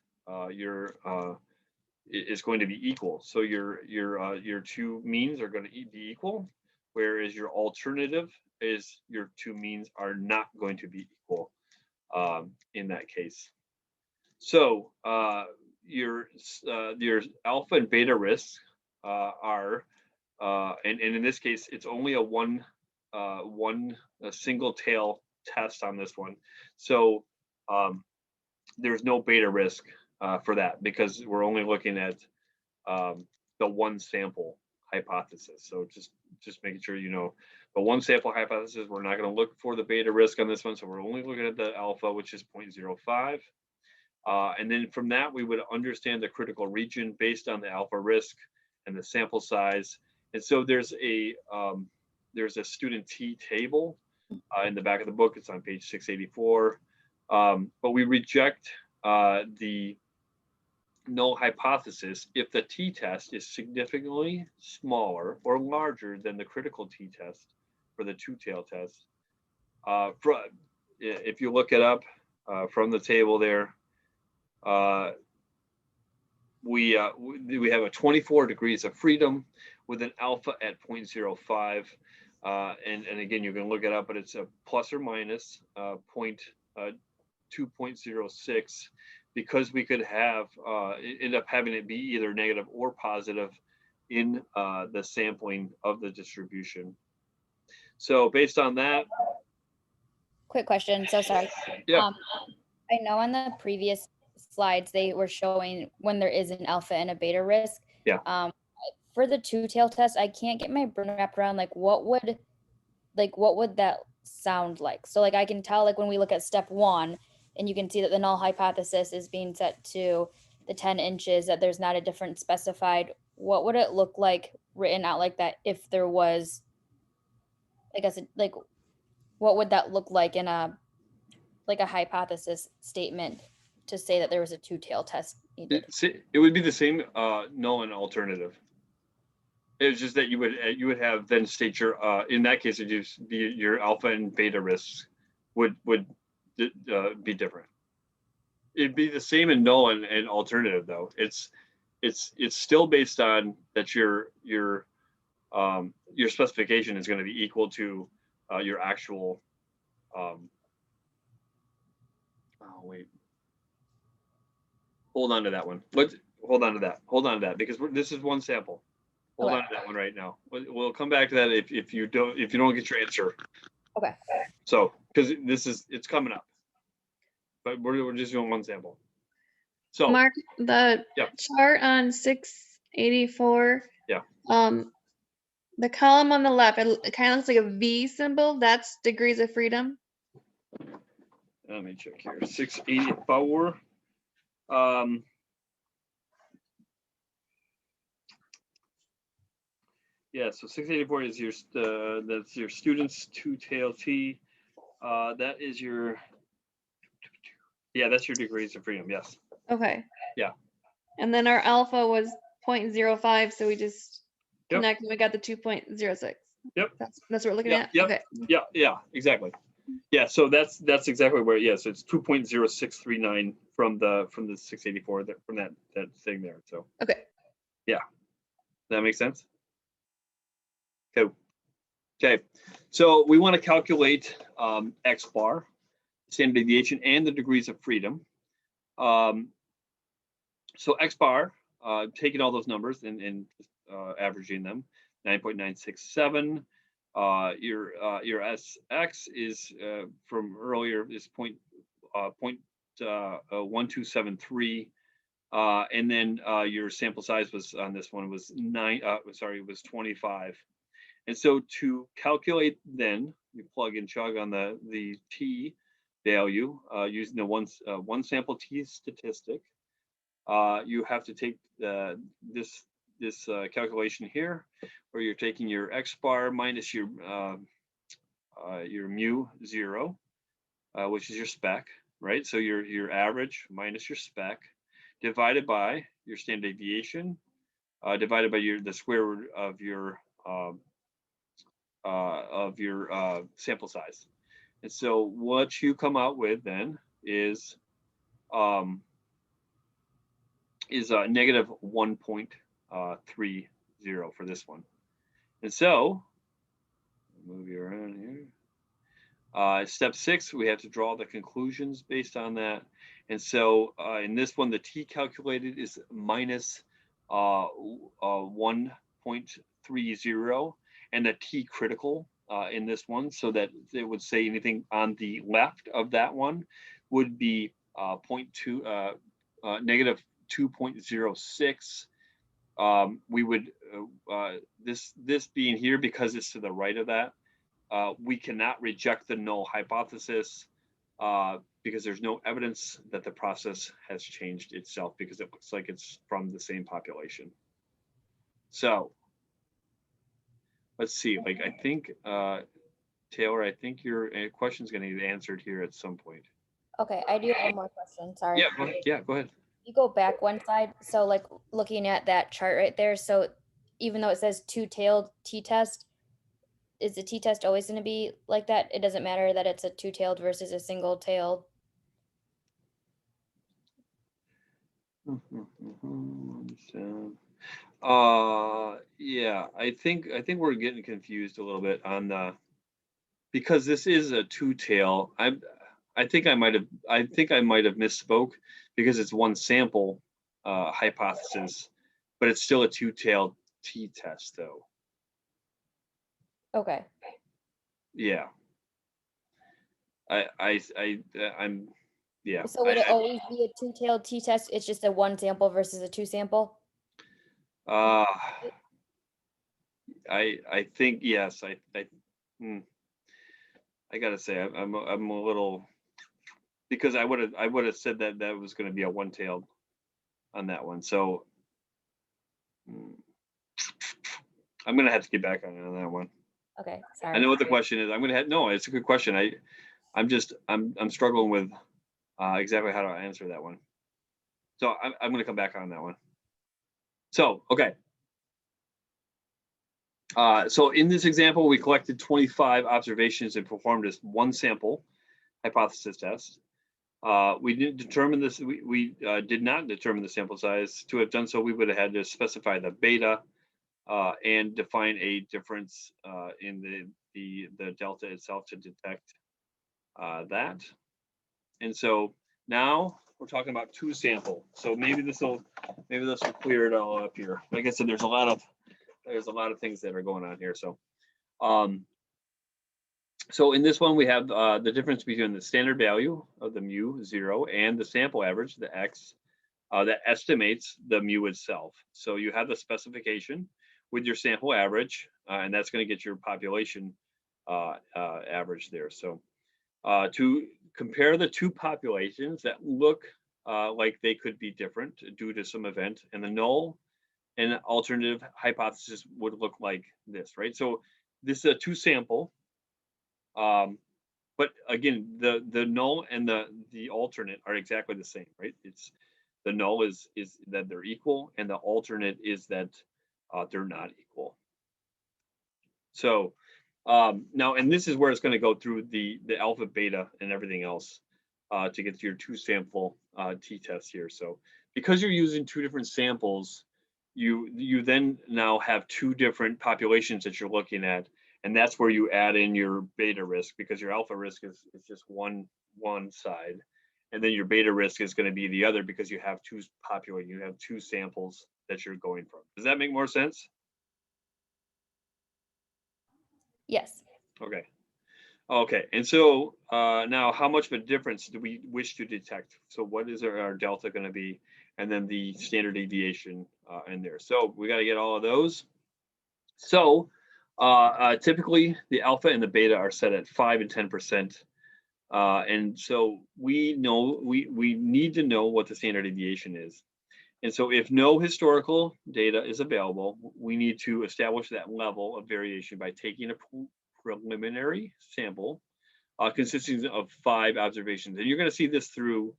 is going to be equal. So your two means are going to be equal, whereas your alternative is your two means are not going to be equal in that case. So your alpha and beta risks are, and in this case, it's only a single tail test on this one. So there's no beta risk for that because we're only looking at the one sample hypothesis. So just making sure you know the one sample hypothesis, we're not going to look for the beta risk on this one. So we're only looking at the alpha, which is 0.05. And then from that, we would understand the critical region based on the alpha risk and the sample size. And so there's a student T table in the back of the book. It's on page 684. But we reject the null hypothesis if the t-test is significantly smaller or larger than the critical t-test for the two-tail test. If you look it up from the table there, we have a 24 degrees of freedom with an alpha at 0.05. And again, you can look it up, but it's a plus or minus 2.06, because we could have end up having it be either negative or positive in the sampling of the distribution. So based on that. Quick question. So sorry. Yeah. I know on the previous slides they were showing when there is an alpha and a beta risk. Yeah. For the two-tail test, I can't get my brain wrapped around what would that sound like? So I can tell when we look at step 1, and you can see that the null hypothesis is being set to the 10 inches, that there's not a difference specified. What would it look like written out like that if there was, I guess, what would that look like in a hypothesis statement to say that there was a two-tail test needed? It would be the same null and alternative. It's just that you would have then state your in that case it'd just be your alpha and beta risks would be different. It'd be the same in null and alternative though. It's still based on that your specification is going to be equal to your actual. Oh wait. Hold on to that one. Hold on to that because this is one sample. Hold on to that one right now. We'll come back to that if you don't get your answer. Okay. So because it's coming up, but we're just doing one sample. So Mark, the yeah. chart on 684. Yeah. The column on the left, it kind of looks like a V symbol. That's degrees of freedom. Let me check here. 684. Yeah, so 684 is your that's your student's two-tail T. That is your, yeah, that's your degrees of freedom. Yes. Okay. Yeah. And then our alpha was 0.05, so we just Yep. connected. We got the 2.06. Yep. That's what we're looking Yep, at. yep. Okay. Yeah, exactly. Yeah, so that's exactly where, yeah, so it's 2.0639 from the 684 from that thing there. So Okay. that makes sense. Okay, so we want to calculate X bar, standard deviation, and the degrees of freedom. So X bar, taking all those numbers and averaging them, 9.967. Your SX is from earlier is 0.1273. And then your sample size was on this one was 25. And so to calculate, then you plug and chug on the T value using the one sample T statistic. You have to take this calculation here, where you're taking your X bar minus your mu 0, which is your spec, right? So your average minus your spec, divided by your standard deviation, divided by the square root of your sample size. And so what you come out with then is negative 1.30 for this one. And so move you around here. Step 6, we have to draw the conclusions based on that. And so in this one, the T calculated is minus 1.30, and the T critical in this one, so that it would say anything on the left of that one would be negative 2.06. We would this being here, because it's to the right of that, we cannot reject the null hypothesis because there's no evidence that the process has changed itself, because it looks like it's from the same population. So let's see, like, I think, Taylor, I think your question is going to get answered here at some point. Okay, I do have one more question. Sorry. Yeah, go ahead. You go back one slide. So like looking at that chart right there. So even though it says two-tailed t-test, is the t-test always going to be like that? It doesn't matter that it's a two-tailed versus a single-tailed. Yeah, I think we're getting confused a little bit on the, because this is a two-tail. I think I might have misspoke, because it's one sample hypothesis, but it's still a two-tailed t-test though. Okay. Yeah. I'm yeah. So would it always be a two-tailed t-test? It's just a one sample versus a two sample? I think yes. I gotta say I'm a little, because I would have said that was going to be a one-tailed on that one. So I'm gonna have to get back on that one. Okay, sorry. I know what the question is. No, it's a good question. I'm struggling with exactly how to answer that one. So I'm gonna come back on that one. So, okay. So in this example, we collected 25 observations and performed this one sample hypothesis test. We didn't determine this. We did not determine the sample size. To have done so, we would have had to specify the beta and define a difference in the delta itself to detect that. And so now we're talking about two sample. So maybe this will clear it all up here. Like I said, there's a lot of things that are going on here. So so in this one, we have the difference between the standard value of the mu 0 and the sample average, the X, that estimates the mu itself. So you have the specification with your sample average and that's going to get your population average there. So to compare the two populations that look like they could be different due to some event, and the null and alternative hypothesis would look like this, right? So this is a two sample, but again, the null and the alternate are exactly the same, right? It's the null is that they're equal, and the alternate is that they're not equal. So now, and this is where it's going to go through the alpha, beta, and everything else to get to your two sample t-test here. So because you're using two different samples, you then now have two different populations that you're looking at, and that's where you add in your beta risk, because your alpha risk is just one side, and then your beta risk is going to be the other, because you have two samples that you're going from. Does that make more sense? Yes. Okay. Okay, and so now how much of a difference do we wish to detect? So what is our delta going to be? And then the standard deviation in there. So we got to get all of those. So typically the alpha and the beta are set at 5 and 10%. And so we know we need to know what the standard deviation is. And so if no historical data is available, we need to establish that level of variation by taking a preliminary sample consisting of 5 observations. And you're going to see this through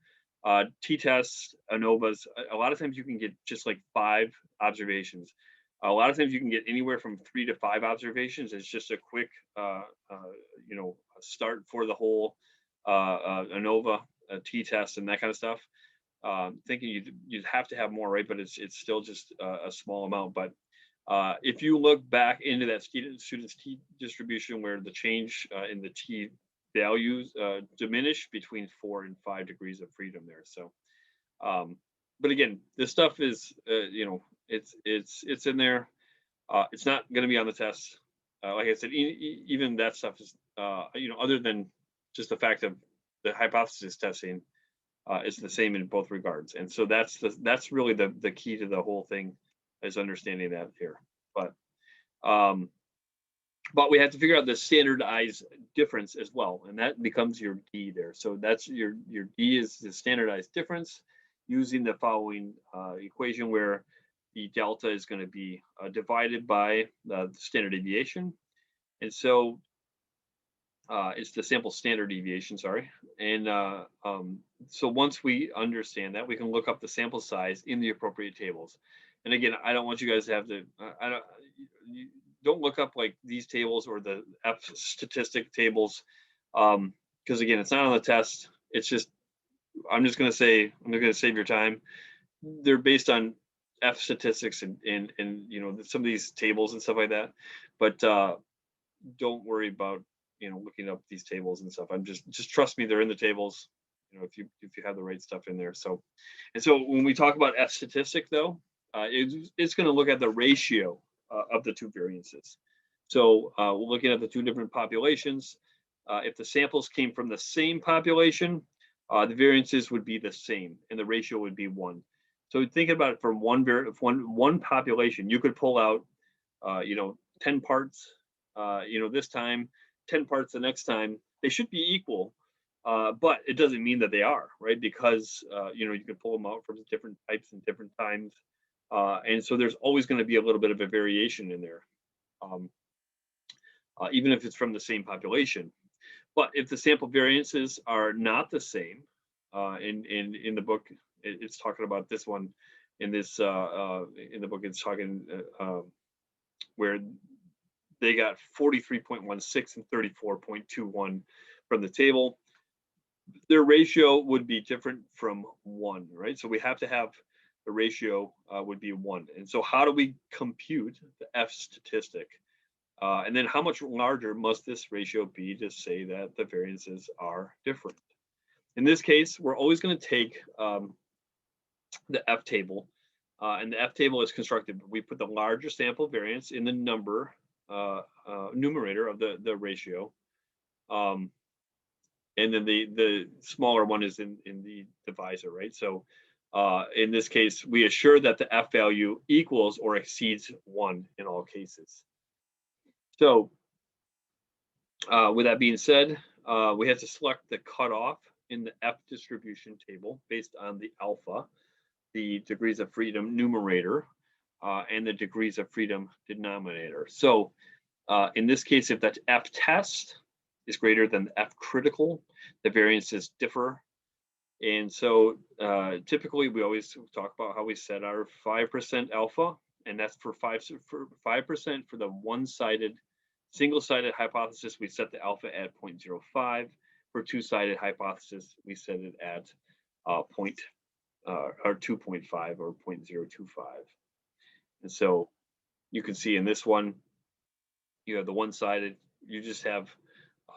t-tests, ANOVAs. A lot of times you can get just like 5 observations. A lot of times you can get anywhere from 3 to 5 observations. It's just a quick, start for the whole ANOVA t-test and that kind of stuff. Thinking you'd have to have more, right? But it's still just a small amount. But if you look back into that student's t distribution, where the change in the t values diminish between 4 and 5 degrees of freedom there. So, but again, this stuff is, it's in there. It's not going to be on the test. Like I said, even that stuff is, other than just the fact of the hypothesis testing, is the same in both regards. And so that's really the key to the whole thing, is understanding that here. But we have to figure out the standardized difference as well, and that becomes your D there. So that's your D is the standardized difference using the following equation, where the delta is going to be divided by the standard deviation. And so it's the sample standard deviation, sorry. And so once we understand that, we can look up the sample size in the appropriate tables. And again, I don't want you guys to have to, don't look up like these tables or the F statistic tables, because again, it's not on the test. It's just, I'm just going to say, I'm not going to save your time. They're based on F statistics and some of these tables and stuff like that. But don't worry about looking up these tables and stuff. I'm just trust me, they're in the tables. If you have the right stuff in there. So when we talk about F statistic though, it's going to look at the ratio of the two variances. So we're looking at the two different populations. If the samples came from the same population, the variances would be the same and the ratio would be 1. So think about it from one population. You could pull out 10 parts this time, 10 parts the next time. They should be equal, but it doesn't mean that they are, right? Because you can pull them out from different types and different times. And so there's always going to be a little bit of a variation in there, even if it's from the same population. But if the sample variances are not the same, in the book, it's talking about this one. In this in the book, it's talking where they got 43.16 and 34.21 from the table. Their ratio would be different from 1, right? So we have to have the ratio would be 1. And so how do we compute the F statistic? And then how much larger must this ratio be to say that the variances are different? In this case, we're always going to take the F table, and the F table is constructed. We put the larger sample variance in the numerator of the ratio, and then the smaller one is in the divisor, right? So in this case, we assure that the F value equals or exceeds 1 in all cases. So with that being said, we have to select the cutoff in the F distribution table based on the alpha, the degrees of freedom numerator, and the degrees of freedom denominator. So in this case, if that F test is greater than the F critical, the variances differ. And so typically we always talk about how we set our 5% alpha, and that's for 5% for the one-sided, single-sided hypothesis, we set the alpha at 0.05. For two-sided hypothesis, we set it at 2.5 or 0.025. And so you can see in this one, you have the one-sided, you just have,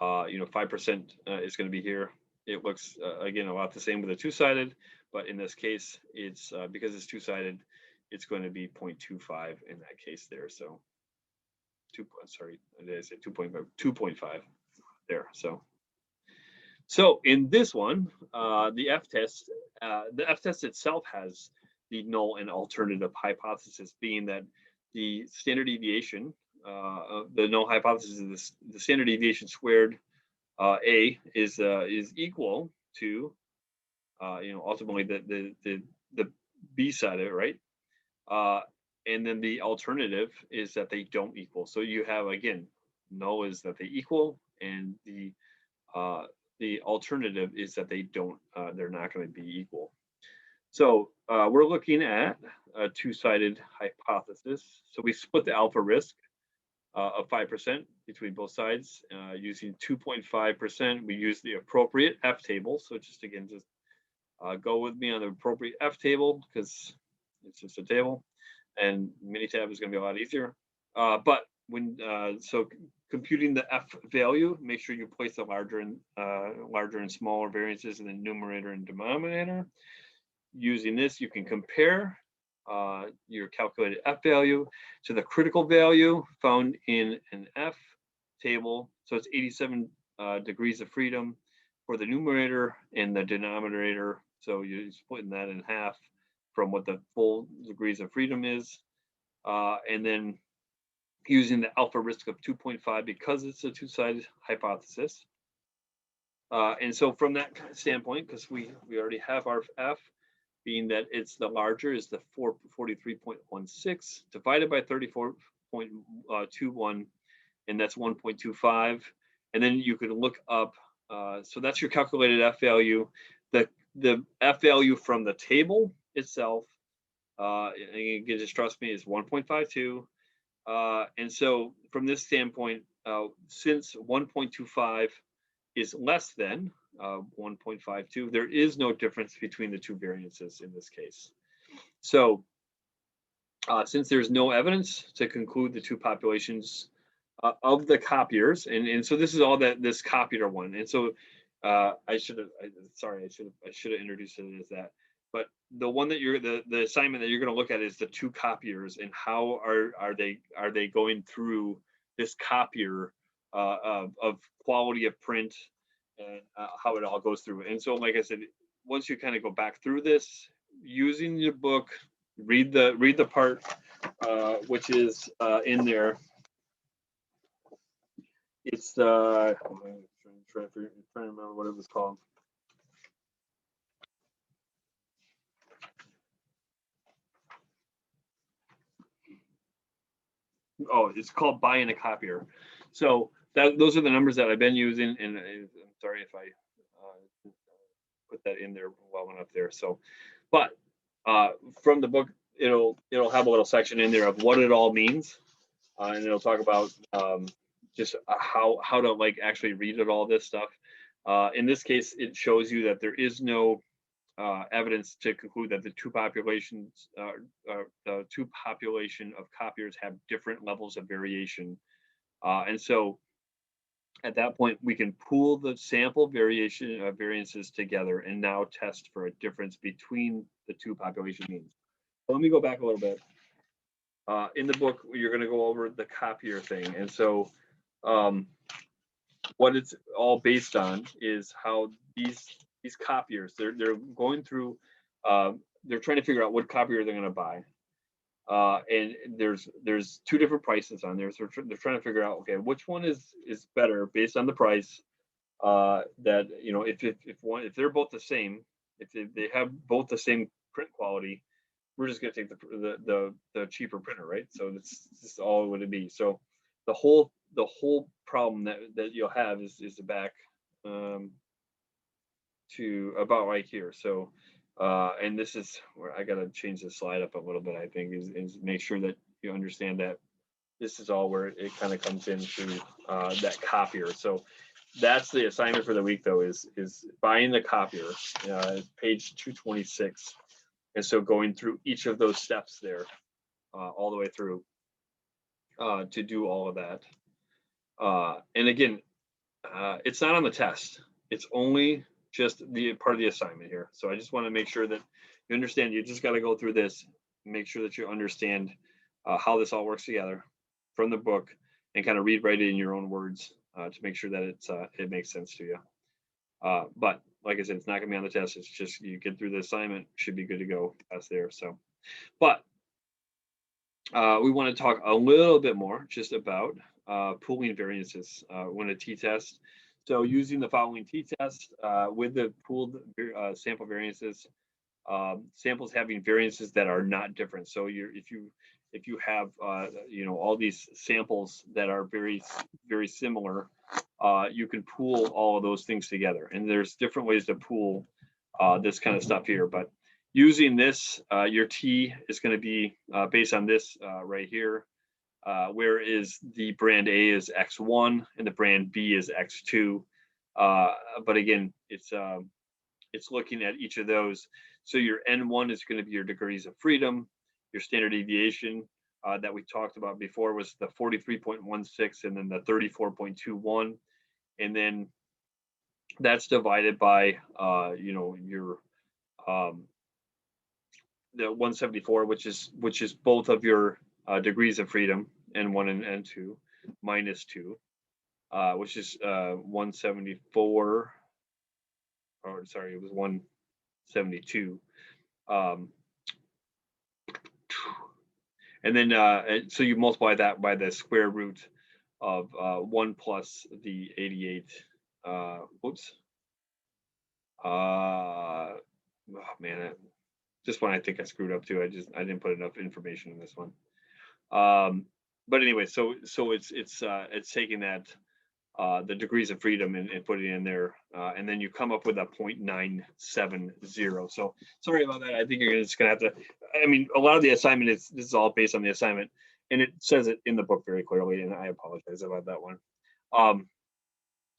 5% is going to be here. It looks, again, a lot the same with a two-sided, but in this case, it's because it's two-sided, it's going to be 0.25 in that case there. So sorry, did I say 2.5? 2.5 there. So in this one, the F test itself has the null and alternative hypothesis, being that the standard deviation, the null hypothesis is the standard deviation squared A is equal to ultimately the B side of it, right? And then the alternative is that they don't equal. So you have, again, null is that they equal, and the alternative is that they don't, they're not going to be equal. So we're looking at a two-sided hypothesis. So we split the alpha risk of 5% between both sides using 2.5%. We use the appropriate F table. So just again, just go with me on the appropriate F table because it's just a table, and Minitab is going to be a lot easier. But when so computing the F value, make sure you place the larger and smaller variances in the numerator and denominator. Using this, you can compare your calculated F value to the critical value found in an F table. So it's 87 degrees of freedom for the numerator and the denominator. So you're splitting that in half from what the full degrees of freedom is. And then using the alpha risk of 2.5 because it's a two-sided hypothesis. And so from that standpoint, because we already have our F, being that it's the larger is the 443.16 divided by 34.21, and that's 1.25. And then you could look up, so that's your calculated F value. The F value from the table itself, again, just trust me, is 1.52. And so from this standpoint, since 1.25 is less than 1.52, there is no difference between the two variances in this case. So since there's no evidence to conclude the two populations of the copiers, and so this is all that this copier one, and so I should have introduced it as that. But the one that the assignment that you're going to look at is the two copiers, and how are they going through this copier of quality of print, and how it all goes through. And so, like I said, once you kind of go back through this, using your book, read the part which is in there. It's I'm trying to remember what it was called. Oh, it's called buying a copier. So those are the numbers that I've been using, and I'm sorry if I put that in there well enough there. So, but from the book, it'll have a little section in there of what it all means, and it'll talk about just how to like actually read it, all this stuff. In this case, it shows you that there is no evidence to conclude that the two populations, the two population of copiers have different levels of variation. And so at that point, we can pool the sample variances together and now test for a difference between the two population means. So let me go back a little bit. In the book, you're going to go over the copier thing. And so what it's all based on is how these copiers, they're going through, they're trying to figure out what copier they're going to buy. And there's two different prices on there. So they're trying to figure out, okay, which one is better based on the price. That, you know, if they're both the same, if they have both the same print quality, we're just going to take the cheaper printer, right? So that's all it would be. So the whole problem that you'll have is the back to about right here. So and this is where I got to change the slide up a little bit, I think, is make sure that you understand that this is all where it kind of comes into that copier. So that's the assignment for the week, though, is buying the copier, page 226. And so going through each of those steps there, all the way through to do all of that. And again, it's not on the test. It's only just the part of the assignment here. So I just want to make sure that you understand, you just got to go through this, make sure that you understand how this all works together from the book, and kind of read in your own words to make sure that it makes sense to you. But like I said, it's not gonna be on the test. It's just you get through the assignment, should be good to go. That's there. So, but we want to talk a little bit more just about pooling variances when a t-test. So using the following t-test with the pooled sample variances, samples having variances that are not different. So if you have you know, all these samples that are very similar, you can pool all of those things together. And there's different ways to pool this kind of stuff here. But using this, your T is going to be based on this right here, whereas the brand A is X1 and the brand B is X2. But again, it's looking at each of those. So your N1 is going to be your degrees of freedom. Your standard deviation that we talked about before was the 43.16 and then the 34.21. And then that's divided by, you know, your the 174, which is both of your degrees of freedom, N1 and N2, minus 2, which is 174, or sorry, it was 172. And then, so you multiply that by the square root of 1 plus the 88. Whoops. Oh man, this one I think I screwed up too. I didn't put enough information in this one. But anyway, so it's taking that the degrees of freedom and putting it in there, and then you come up with a 0.970. So sorry about that. I think you're just gonna have to. I mean, a lot of the assignment this is all based on the assignment, and it says it in the book very clearly, and I apologize about that one.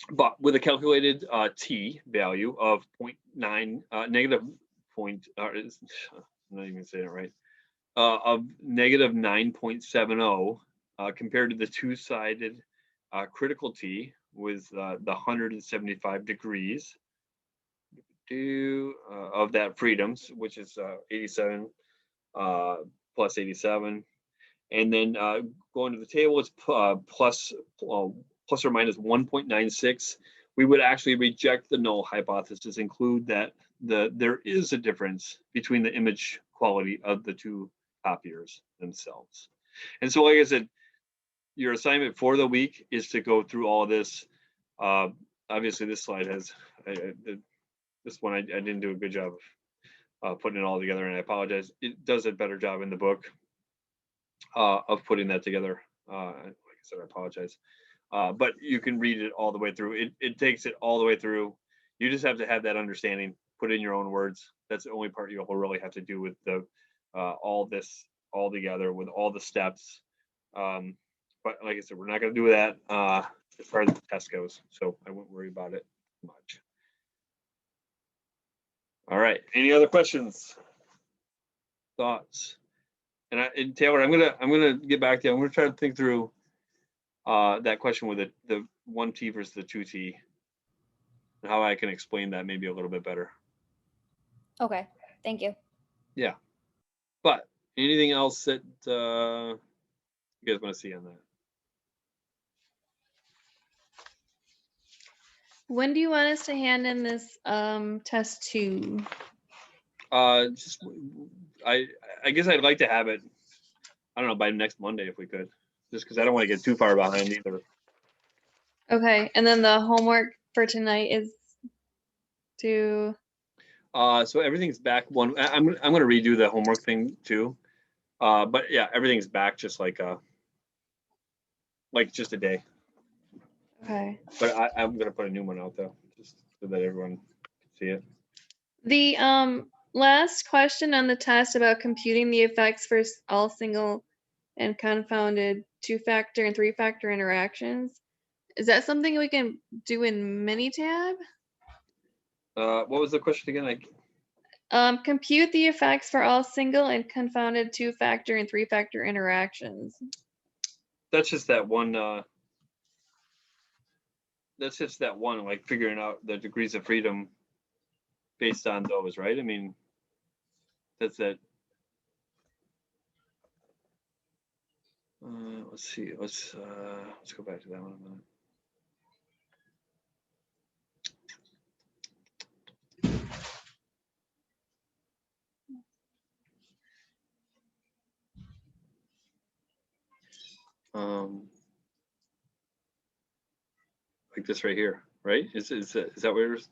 But with a calculated t value of 0.9 negative point, I'm not even saying it right, of negative 9.70 compared to the two-sided critical T with the 175 degrees of that freedoms, which is 87 plus 87. And then going to the table, it's plus or minus 1.96. We would actually reject the null hypothesis, include that there is a difference between the image quality of the two copiers themselves. And so, like I said, your assignment for the week is to go through all of this. Obviously, this slide has, this one I didn't do a good job of putting it all together, and I apologize. It does a better job in the book of putting that together. Like I said, I apologize. But you can read it all the way through. It takes it all the way through. You just have to have that understanding, put it in your own words. That's the only part you'll really have to do with the all this all together with all the steps. But like I said, we're not going to do that as far as the test goes, so I won't worry about it much. All right. Any other questions, thoughts? And Taylor, I'm gonna get back to you. I'm gonna try to think through that question with the 1T versus the 2T, and how I can explain that maybe a little bit better. Okay, thank you. Yeah. But anything else that you guys want to see on that? When do you want us to hand in this test to? Just I guess I'd like to have it I don't know, by next Monday if we could, just because I don't want to get too far behind either. Okay, and then the homework for tonight is to, So everything's back one. I'm gonna redo the homework thing too. But yeah, everything's back just like just a day. okay. But I'm gonna put a new one out though, just so that everyone can see it. The last question on the test about computing the effects for all single and confounded 2-factor and 3-factor interactions. Is that something we can do in Minitab? What was the question again? Like, Compute the effects for all single and confounded 2-factor and 3-factor interactions. that's just that one. That's just that one, like figuring out the degrees of freedom based on those, right? I mean, that's it. Let's see. Let's go back to that one a minute. Like this right here, right? Is that what it is?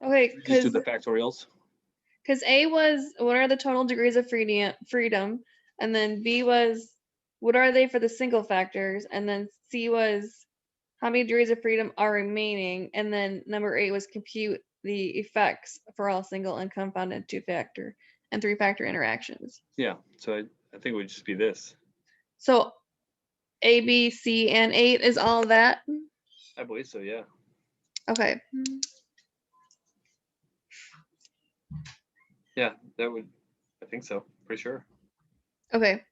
Okay, Just do the factorials. because A was what are the total degrees of freedom, and then B was what are they for the single factors, and then C was how many degrees of freedom are remaining, and then number 8 was compute the effects for all single and confounded 2-factor and 3-factor interactions. Yeah, so I think it would just be this. So A, B, C, and 8 is all that? I believe so, yeah. Okay. Yeah, that would, I think so, pretty sure. Okay.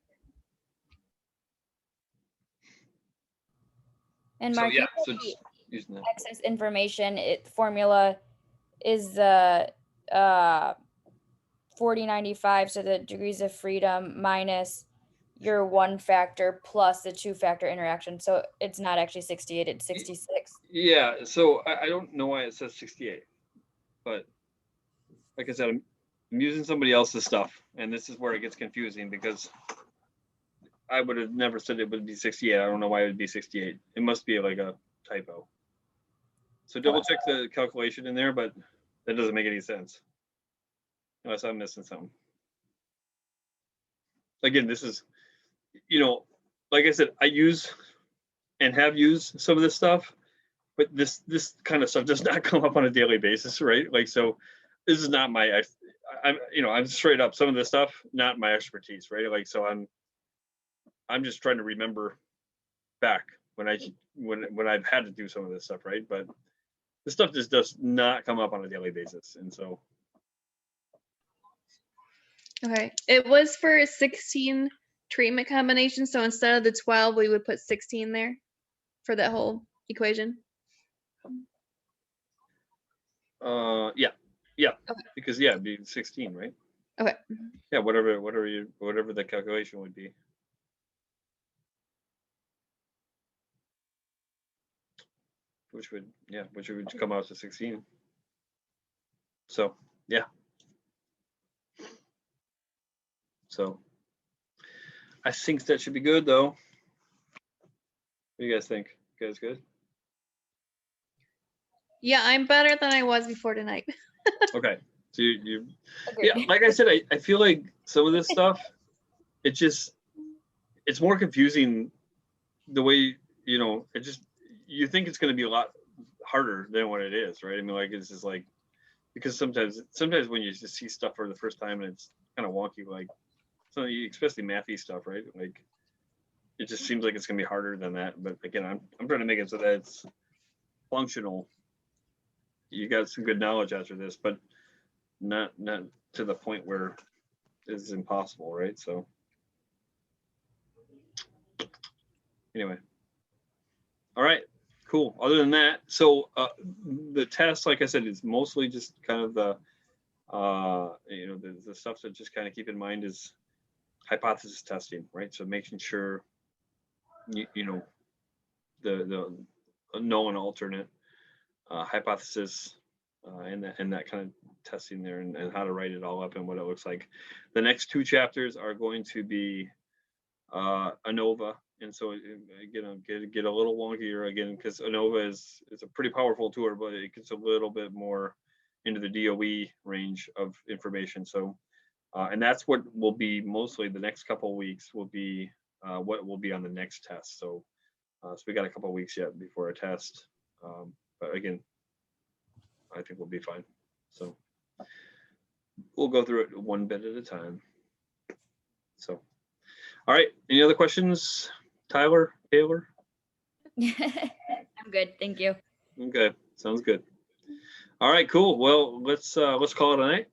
And So Mark, yeah, you so said the just using that. excess information formula is the 4095, so the degrees of freedom minus your 1-factor plus the 2-factor interaction. So it's not actually 68, it's 66. Yeah, so I don't know why it says 68, but like I said, I'm using somebody else's stuff, and this is where it gets confusing because I would have never said it would be 68. I don't know why it would be 68. It must be like a typo. So double check the calculation in there, but that doesn't make any sense unless I'm missing something. Again, this is, like I said, I use and have used some of this stuff, but this kind of stuff does not come up on a daily basis, right? Like, so this is not my, I'm straight up, some of this stuff, not my expertise, right? Like, so I'm just trying to remember back when I've had to do some of this stuff, right? But this stuff just does not come up on a daily basis, and so. Okay. It was for 16 treatment combinations, so instead of the 12, we would put 16 there for that whole equation. Yeah, Okay. because it'd be 16, right? Okay. Yeah, whatever the calculation would be. Which would come out to 16. So yeah. So I think that should be good though. What do you guys think? You guys good? Yeah, I'm better than I was before tonight. Okay. So you Agreed. yeah, like I said, I feel like some of this stuff, it's more confusing the way, you think it's going to be a lot harder than what it is, right? I mean, like, it's just like, because sometimes when you just see stuff for the first time and it's kind of wonky, like, so especially mathy stuff, right? Like, it just seems like it's going to be harder than that. But again, I'm trying to make it so that it's functional. You got some good knowledge after this, but not to the point where it's impossible, right? So anyway, all right, cool. Other than that, so the test, like I said, is mostly just kind of the the stuff to just kind of keep in mind is hypothesis testing, right? So making sure the known alternate hypothesis and that kind of testing there, and how to write it all up and what it looks like. The next 2 chapters are going to be ANOVA, and so get a little wonkier again, because ANOVA is a pretty powerful tool, but it gets a little bit more into the DOE range of information. So and that's what will be mostly the next couple of weeks will be what will be on the next test. So so we got a couple of weeks yet before a test, but again, I think we'll be fine. So we'll go through it one bit at a time. So, all right. Any other questions, Tyler, Taylor? I'm good, thank you. Okay, sounds good. All right, cool. Well, let's call it a night.